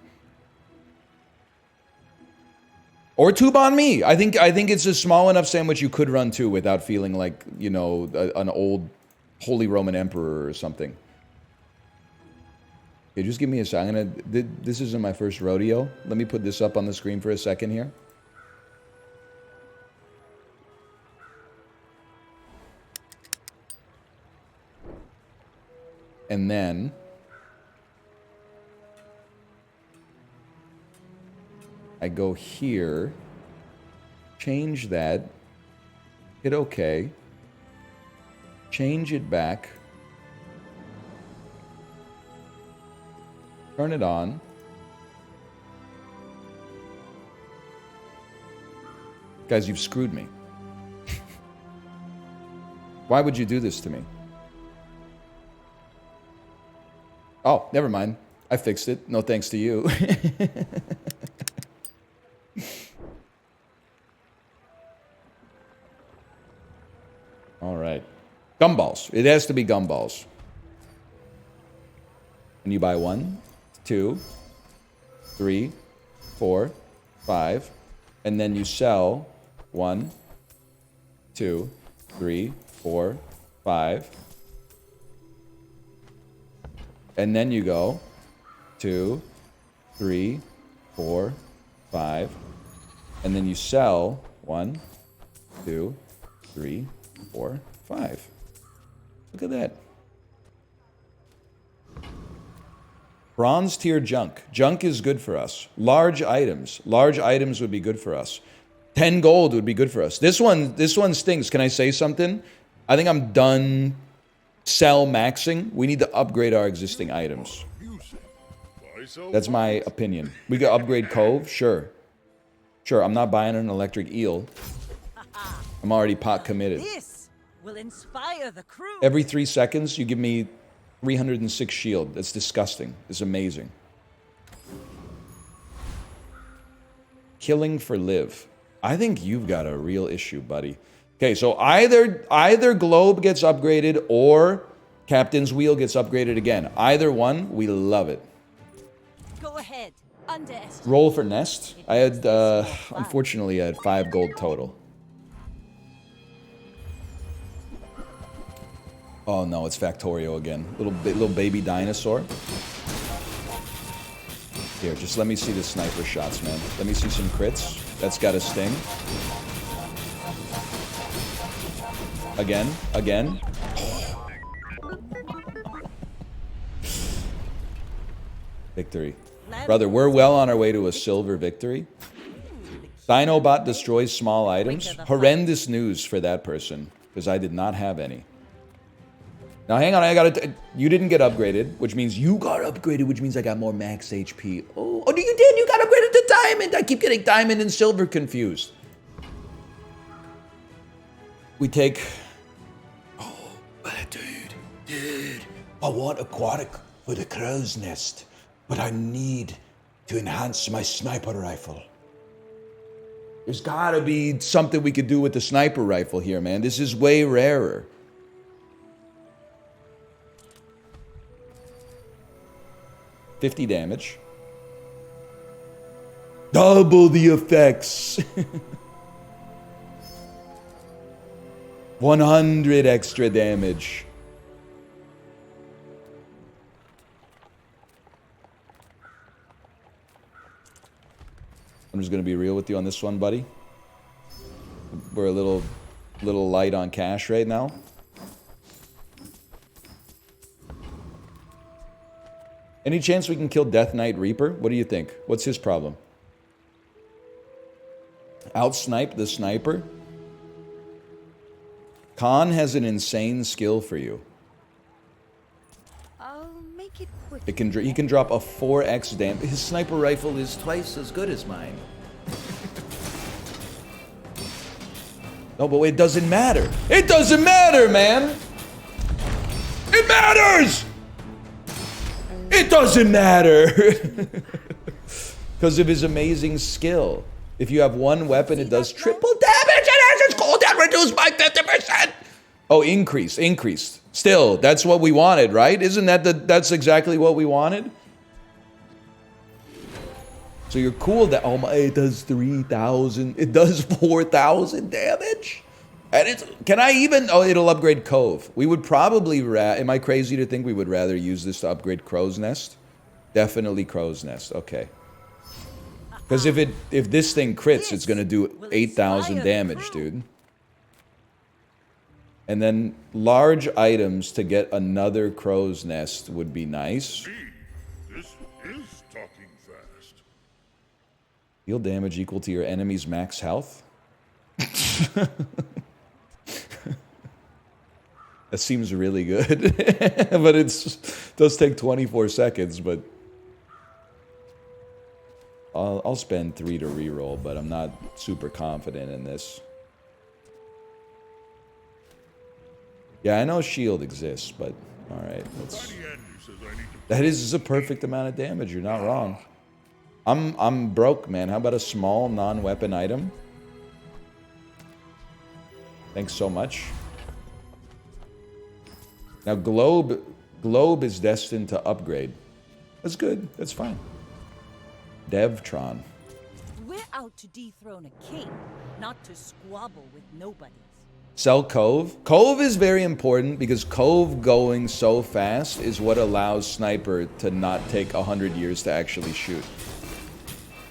Or two banh mi. I think it's a small enough sandwich you could run two without feeling like, you know, an old Holy Roman Emperor or something. Okay, just give me a second. This isn't my first rodeo. Let me put this up on the screen for a second here. And then I go here, change that, hit OK, change it back, turn it on. Guys, you've screwed me. Why would you do this to me? Oh, never mind. I fixed it. No thanks to you. All right. Gumballs. It has to be gumballs. And you buy 1, 2, 3, 4, 5. And then you sell 1, 2, 3, 4, 5. And then you go 2, 3, 4, 5. And then you sell 1, 2, 3, 4, 5. Look at that. Bronze tier junk. Junk is good for us. Large items. Large items would be good for us. 10 gold would be good for us. This one stinks. Can I say something? I think I'm done sell maxing. We need to upgrade our existing items. That's my opinion. We could upgrade Cove? Sure. Sure, I'm not buying an electric eel. I'm already pot committed. This will inspire the crew. Every 3 seconds, you give me 306 shield. That's disgusting. It's amazing. Killing for live. I think you've got a real issue, buddy. Okay, so either Globe gets upgraded or Captain's Wheel gets upgraded again. Either one, we love it. Go ahead. Underestimate. Roll for Nest. I had, unfortunately, I had 5 gold total. Oh no, it's Factorio again. Little baby dinosaur. Here, just let me see the sniper shots, man. Let me see some crits. That's got a sting. Again. Victory. Brother, we're well on our way to a silver victory. Dinobot destroys small items. Horrendous news for that person, because I did not have any. Now, hang on, you didn't get upgraded, which means you got upgraded, which means I got more max HP. Oh, you did? You got upgraded to diamond. I keep getting diamond and silver confused. We take... Oh, but dude, I want aquatic for the crow's nest, but I need to enhance my sniper rifle. There's gotta be something we could do with the sniper rifle here, man. This is way rarer. $50 damage. Double the effects. 100 extra damage. I'm just gonna be real with you on this one, buddy. We're a little light on cash right now. Any chance we can kill Death Knight Reaper? What do you think? What's his problem? Outsnipe the sniper? Khan has an insane skill for you. I'll make it quick. He can drop a 4x damage. His sniper rifle is twice as good as mine. No, but it doesn't matter. It doesn't matter, man! It matters! It doesn't matter! Because of his amazing skill. If you have one weapon, it does triple damage and has its cooldown reduced by 50%! Oh, increased. Still, that's what we wanted, right? Isn't that that's exactly what we wanted? So you're cool that, oh my, it does 3,000, it does 4,000 damage? And it's, can I even, oh, it'll upgrade Cove. We would probably, am I crazy to think we would rather use this to upgrade Crow's Nest? Definitely Crow's Nest, okay. Because if this thing crits, it's gonna do 8,000 damage, dude. And then large items to get another Crow's Nest would be nice. This is talking fast. Deal damage equal to your enemy's max health? That seems really good. But it does take 24 seconds, but... I'll spend 3 to reroll, but I'm not super confident in this. Yeah, I know shield exists, but... Alright, let's... That is a perfect amount of damage, you're not wrong. I'm broke, man. How about a small non-weapon item? Thanks so much. Now, Globe is destined to upgrade. That's good. That's fine. Devtron. We're out to dethrone a king, not to squabble with nobodies. Sell Cove. Cove is very important because Cove going so fast is what allows Sniper to not take 100 years to actually shoot.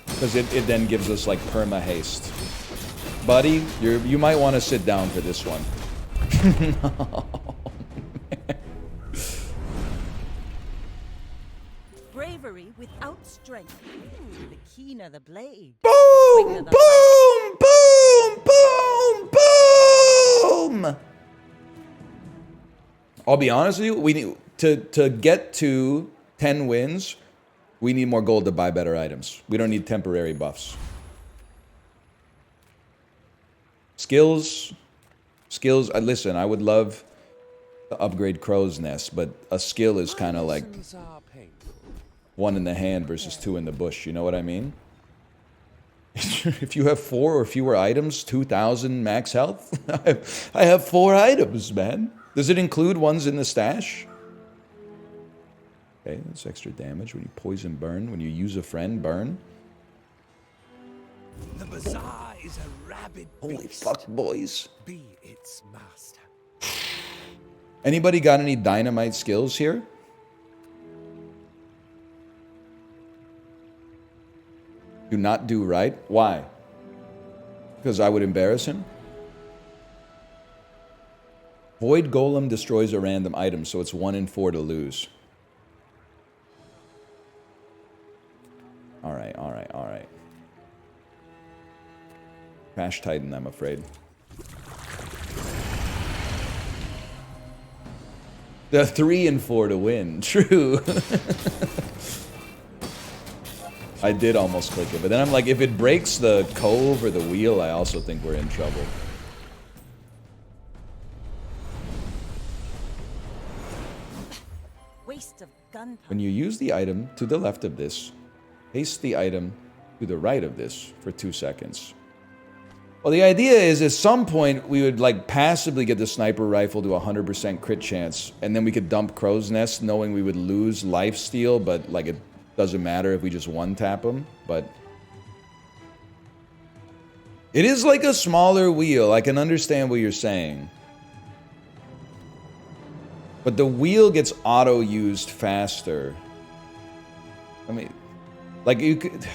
Because it then gives us like perma haste. Buddy, you might want to sit down for this one. No. Bravery without strength. Ooh, the keener the blade. Boom! Boom! Boom! Boom! Boom! I'll be honest with you, we need to get to 10 wins, we need more gold to buy better items. We don't need temporary buffs. Skills, listen, I would love to upgrade Crow's Nest, but a skill is kind of like 1 in the hand versus 2 in the bush, you know what I mean? If you have 4 or fewer items, 2,000 max health, I have 4 items, man. Does it include ones in the stash? Okay, that's extra damage when you poison burn, when you use a friend, burn. The Bazaar is a rabid Holy beast. fuck, boys. Be its master. Anybody got any dynamite skills here? Do not do right? Why? Because I would embarrass him? Void Golem destroys a random item, so it's 1 in 4 to lose. Alright, alright, alright. Crash Titan, I'm afraid. The 3 and 4 to win. True. I did almost click it, but then I'm like, if it breaks the cove or the wheel, I also think we're in trouble. Waste of gunpowder. When you use the item to the left of this, paste the item to the right of this for 2 seconds. Well, the idea is at some point we would like passively get the sniper rifle to 100% crit chance, and then we could dump Crow's Nest knowing we would lose lifesteal, but like it doesn't matter if we just one-tap them, but... It is like a smaller wheel, I can understand what you're saying. But the wheel gets auto-used faster. I mean, like you could...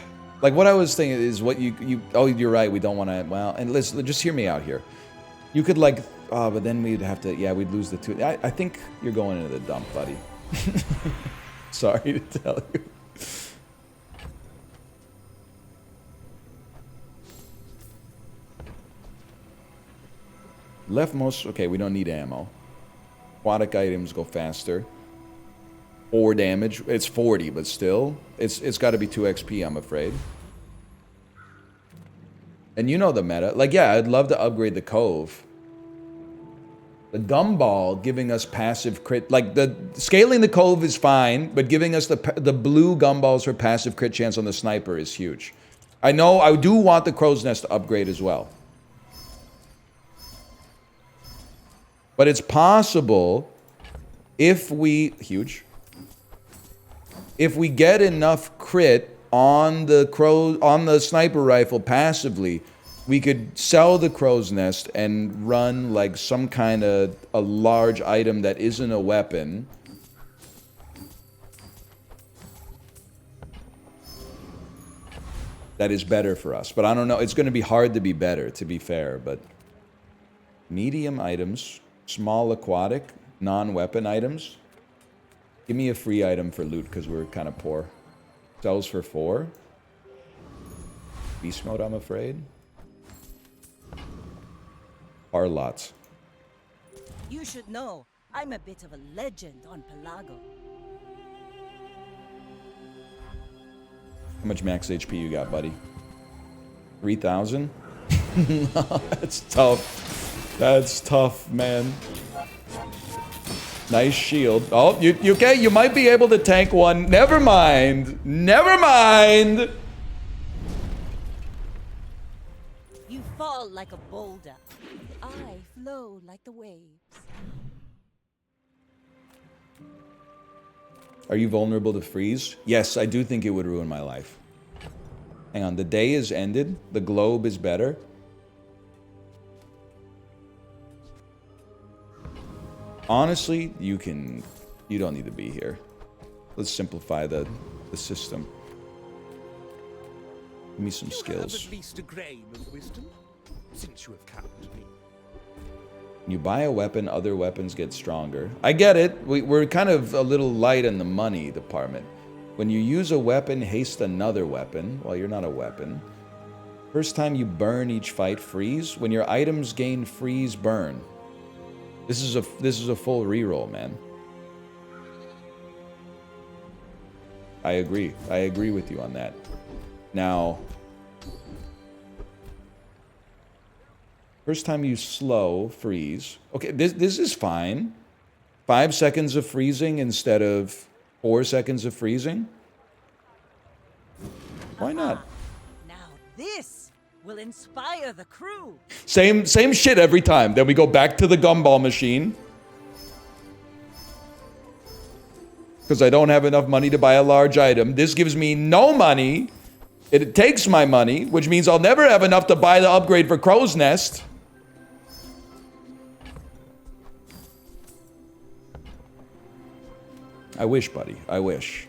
Like, what I was thinking is what you oh, you're right, we don't want to, well, and listen, just hear me out here. You could, like, oh, but then we'd have to, yeah, we'd lose the 2. I think you're going into the dump, buddy. Sorry to tell you. Leftmost, okay, we don't need ammo. Aquatic items go faster. 4 damage. It's 40, but still. It's got to be 2 XP, I'm afraid. And you know the meta. Like, yeah, I'd love to upgrade the Cove. The Gumball giving us passive crit. Like, the scaling the Cove is fine, but giving us the blue Gumballs for passive crit chance on the Sniper is huge. I know, I do want the Crow's Nest to upgrade as well. But it's possible if we... Huge. If we get enough crit on the Sniper Rifle passively, we could sell the Crow's Nest and run like some kind of a large item that isn't a weapon. That is better for us. But I don't know. It's going to be hard to be better, to be fair. But medium items, small aquatic, non-weapon items. Give me a free item for loot because we're kind of poor. Sells for 4. Beast mode, I'm afraid. Are lots. You should know, I'm a bit of a legend on Pelago. How much max HP you got, buddy? 3,000? That's tough. That's tough, man. Nice shield. Oh, you okay? You might be able to tank one. Never mind. Never mind. You fall like a boulder. I flow like the waves. Are you vulnerable to freeze? Yes, I do think it would ruin my life. Hang on, the day is ended. The globe is better. Honestly, you don't need to be here. Let's simplify the system. Give me some skills. You have at least a grain of wisdom, since you have capped me. When you buy a weapon, other weapons get stronger. I get it. We're kind of a little light in the money department. When you use a weapon, haste another weapon. Well, you're not a weapon. First time you burn each fight, freeze. When your items gain freeze, burn. This is a full reroll, man. I agree. I agree with you on that. Now, first time you slow, freeze. Okay, this is fine. 5 seconds of freezing instead of 4 seconds of freezing. Why not? Now this will inspire the crew. Same shit every time. Then we go back to the gumball machine. Because I don't have enough money to buy a large item. This gives me no money. It takes my money, which means I'll never have enough to buy the upgrade for Crow's Nest. I wish, buddy. I wish.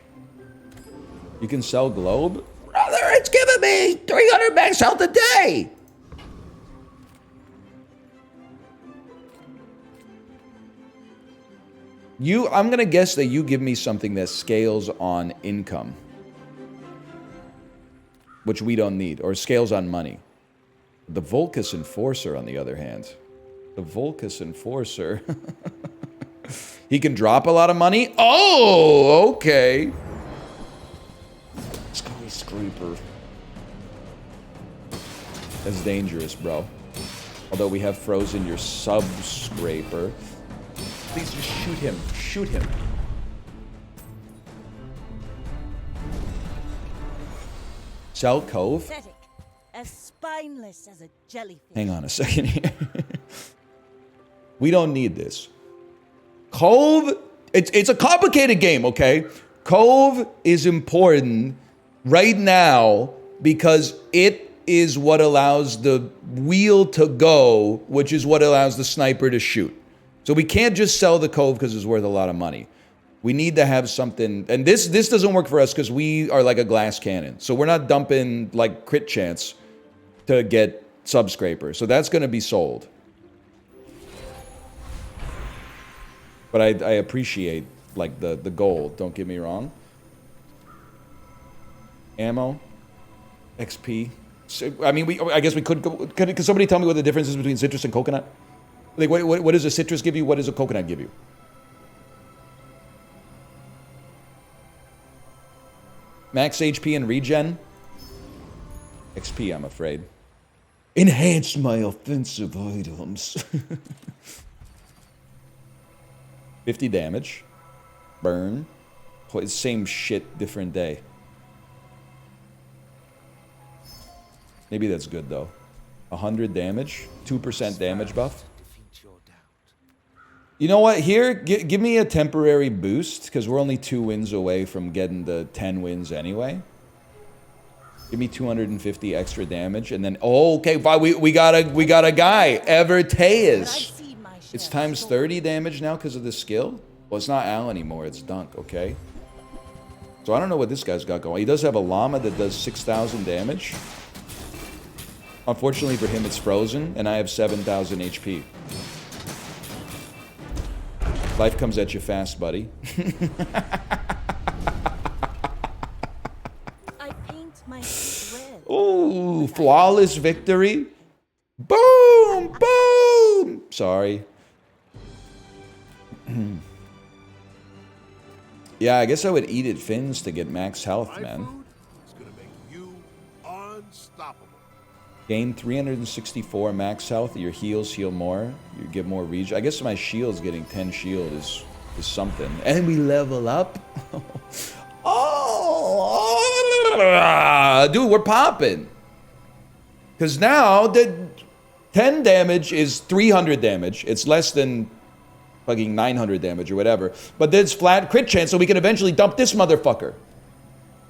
You can sell globe? Brother, it's giving me 300 max health a day! I'm gonna guess that you give me something that scales on income. Which we don't need, or scales on money. The Volcus Enforcer, on the other hand. The Volcus Enforcer. He can drop a lot of money? Oh, okay. Sky Scraper. That's dangerous, bro. Although we have frozen your sub-scraper. Please just shoot him. Shoot him. Cell Cove? Pathetic, as spineless as a jellyfish. Hang on a second here. We don't need this. Cove, it's a complicated game, okay? Cove is important right now because it is what allows the wheel to go, which is what allows the sniper to shoot. So we can't just sell the Cove because it's worth a lot of money. We need to have something, and this doesn't work for us because we are like a glass cannon. So we're not dumping like crit chance to get subscraper. So that's going to be sold. But I appreciate like the gold. Don't get me wrong. Ammo, XP. So, I mean, I guess we could go. Could somebody tell me what the difference is between citrus and coconut? Like, what does a citrus give you? What does a coconut give you? Max HP and regen. XP, I'm afraid. Enhance my offensive items. 50 damage. Burn. Same shit, different day. Maybe that's good, though. 100 damage. 2% damage buff. You know what? Here, give me a temporary boost, because we're only 2 wins away from getting the 10 wins anyway. Give me 250 extra damage, and then... Oh, okay, fine, we got a guy. Evertaeus. It's times 30 damage now because of the skill? Well, it's not Al anymore, it's Dunk, okay? So I don't know what this guy's got going. He does have a llama that does 6,000 damage. Unfortunately for him, it's frozen, and I have 7,000 HP. Life comes at you fast, buddy. I paint my red. Ooh, flawless victory. Boom! Boom! Sorry. Yeah, I guess I would eat at Finn's to get max health, My man. food is gonna make you unstoppable. Gain 364 max health. Your heals heal more. You get more regen. I guess my shield's getting 10 shield is something. And we level up. Oh, dude, we're popping. Because now the 10 damage is 300 damage. It's less than fucking 900 damage or whatever. But there's flat crit chance, so we can eventually dump this motherfucker.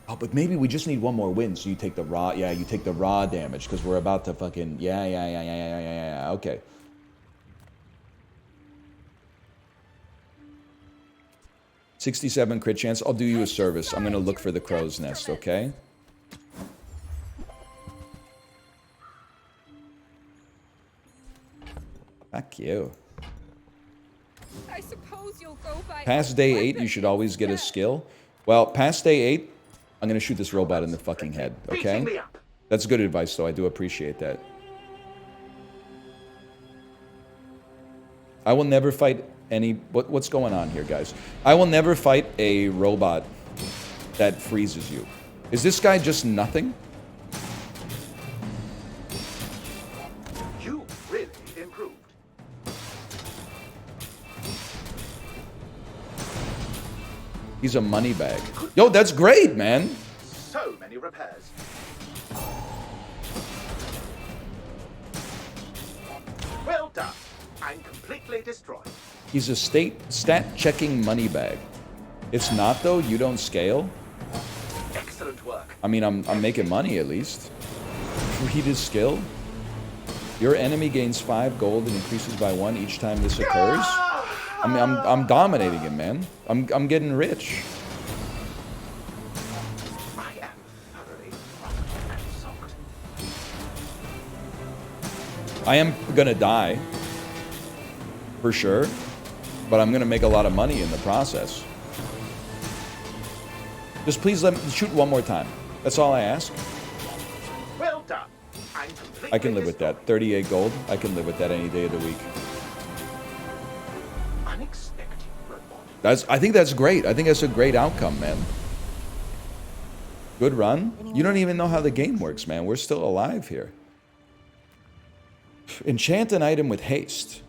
Oh, but maybe we just need one more win, so you take the raw... Yeah, you take the raw damage, because we're about to fucking... Yeah, okay. $67 crit chance. I'll do you a service. I'm gonna look for the crow's nest, okay? Fuck you. I suppose you'll go by. Past day 8, you should always get a skill. Well, past day 8, I'm gonna shoot this robot in the fucking head, okay? That's good advice, though. I do appreciate that. I will never fight any... What's going on here, guys? I will never fight a robot that freezes you. Is this guy just nothing? You really improved. He's a money bag. Yo, that's great, man. So many repairs. Well done. I'm completely destroyed. He's a stat-checking money bag. It's not, though. You don't scale. Excellent work. I mean, I'm making money, at least. Read his skill. Your enemy gains 5 gold and increases by 1 each time this occurs. I mean, I'm dominating him, man. I'm getting rich. I am thoroughly rocked and socked. I am gonna die. For sure. But I'm gonna make a lot of money in the process. Just please let me shoot one more time. That's all I ask. Well done. I'm completely I can live with that. 38 gold. I can live with that any day of the week. Unexpected reward. I think that's great. I think that's a great outcome, man. Good run. You don't even know how the game works, man. We're still alive here. Enchant an item with haste.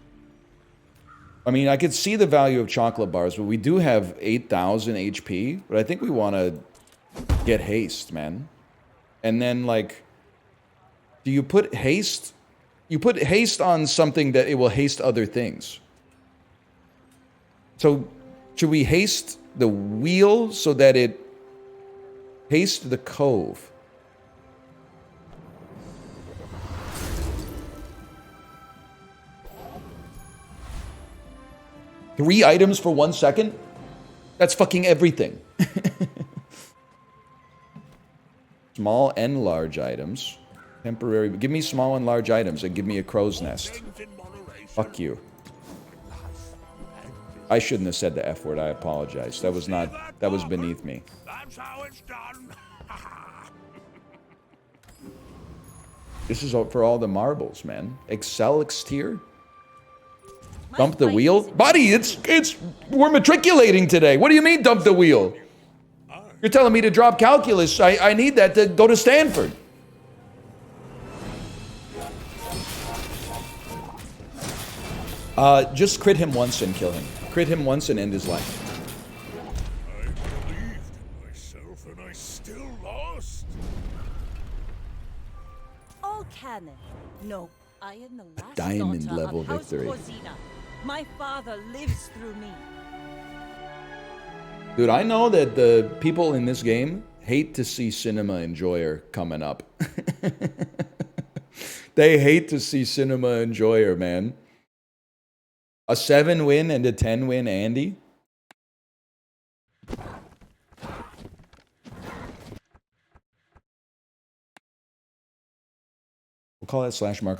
I mean, I could see the value of chocolate bars, but we do have 8,000 HP. But I think we want to get haste, man. And then, like, do you put haste? You put haste on something that it will haste other things. So, should we haste the wheel so that it haste the cove? Three items for 1 second? That's fucking everything. Small and large items. Temporary. Give me small and large items and give me a crow's nest. Fuck you. I shouldn't have said the F word. I apologize. That was not... That was beneath me. That's how it's done. This is for all the marbles, man. Excel tier. My Dump the fight wheel? isn't Buddy, we're matriculating today. What do you mean dump the wheel? You're telling me to drop calculus. I need that to go to Stanford. Just crit him once and kill him. Crit him once and end his life. I believed in myself and I still lost. all canon. No, I am the last Diamond daughter level of House victory. Corzina. My father lives through me. Dude, I know that the people in this game hate to see CinemaEnjoyer coming up. They hate to see CinemaEnjoyer, man. A 7-win and a 10-win Andy? We'll call that slash marker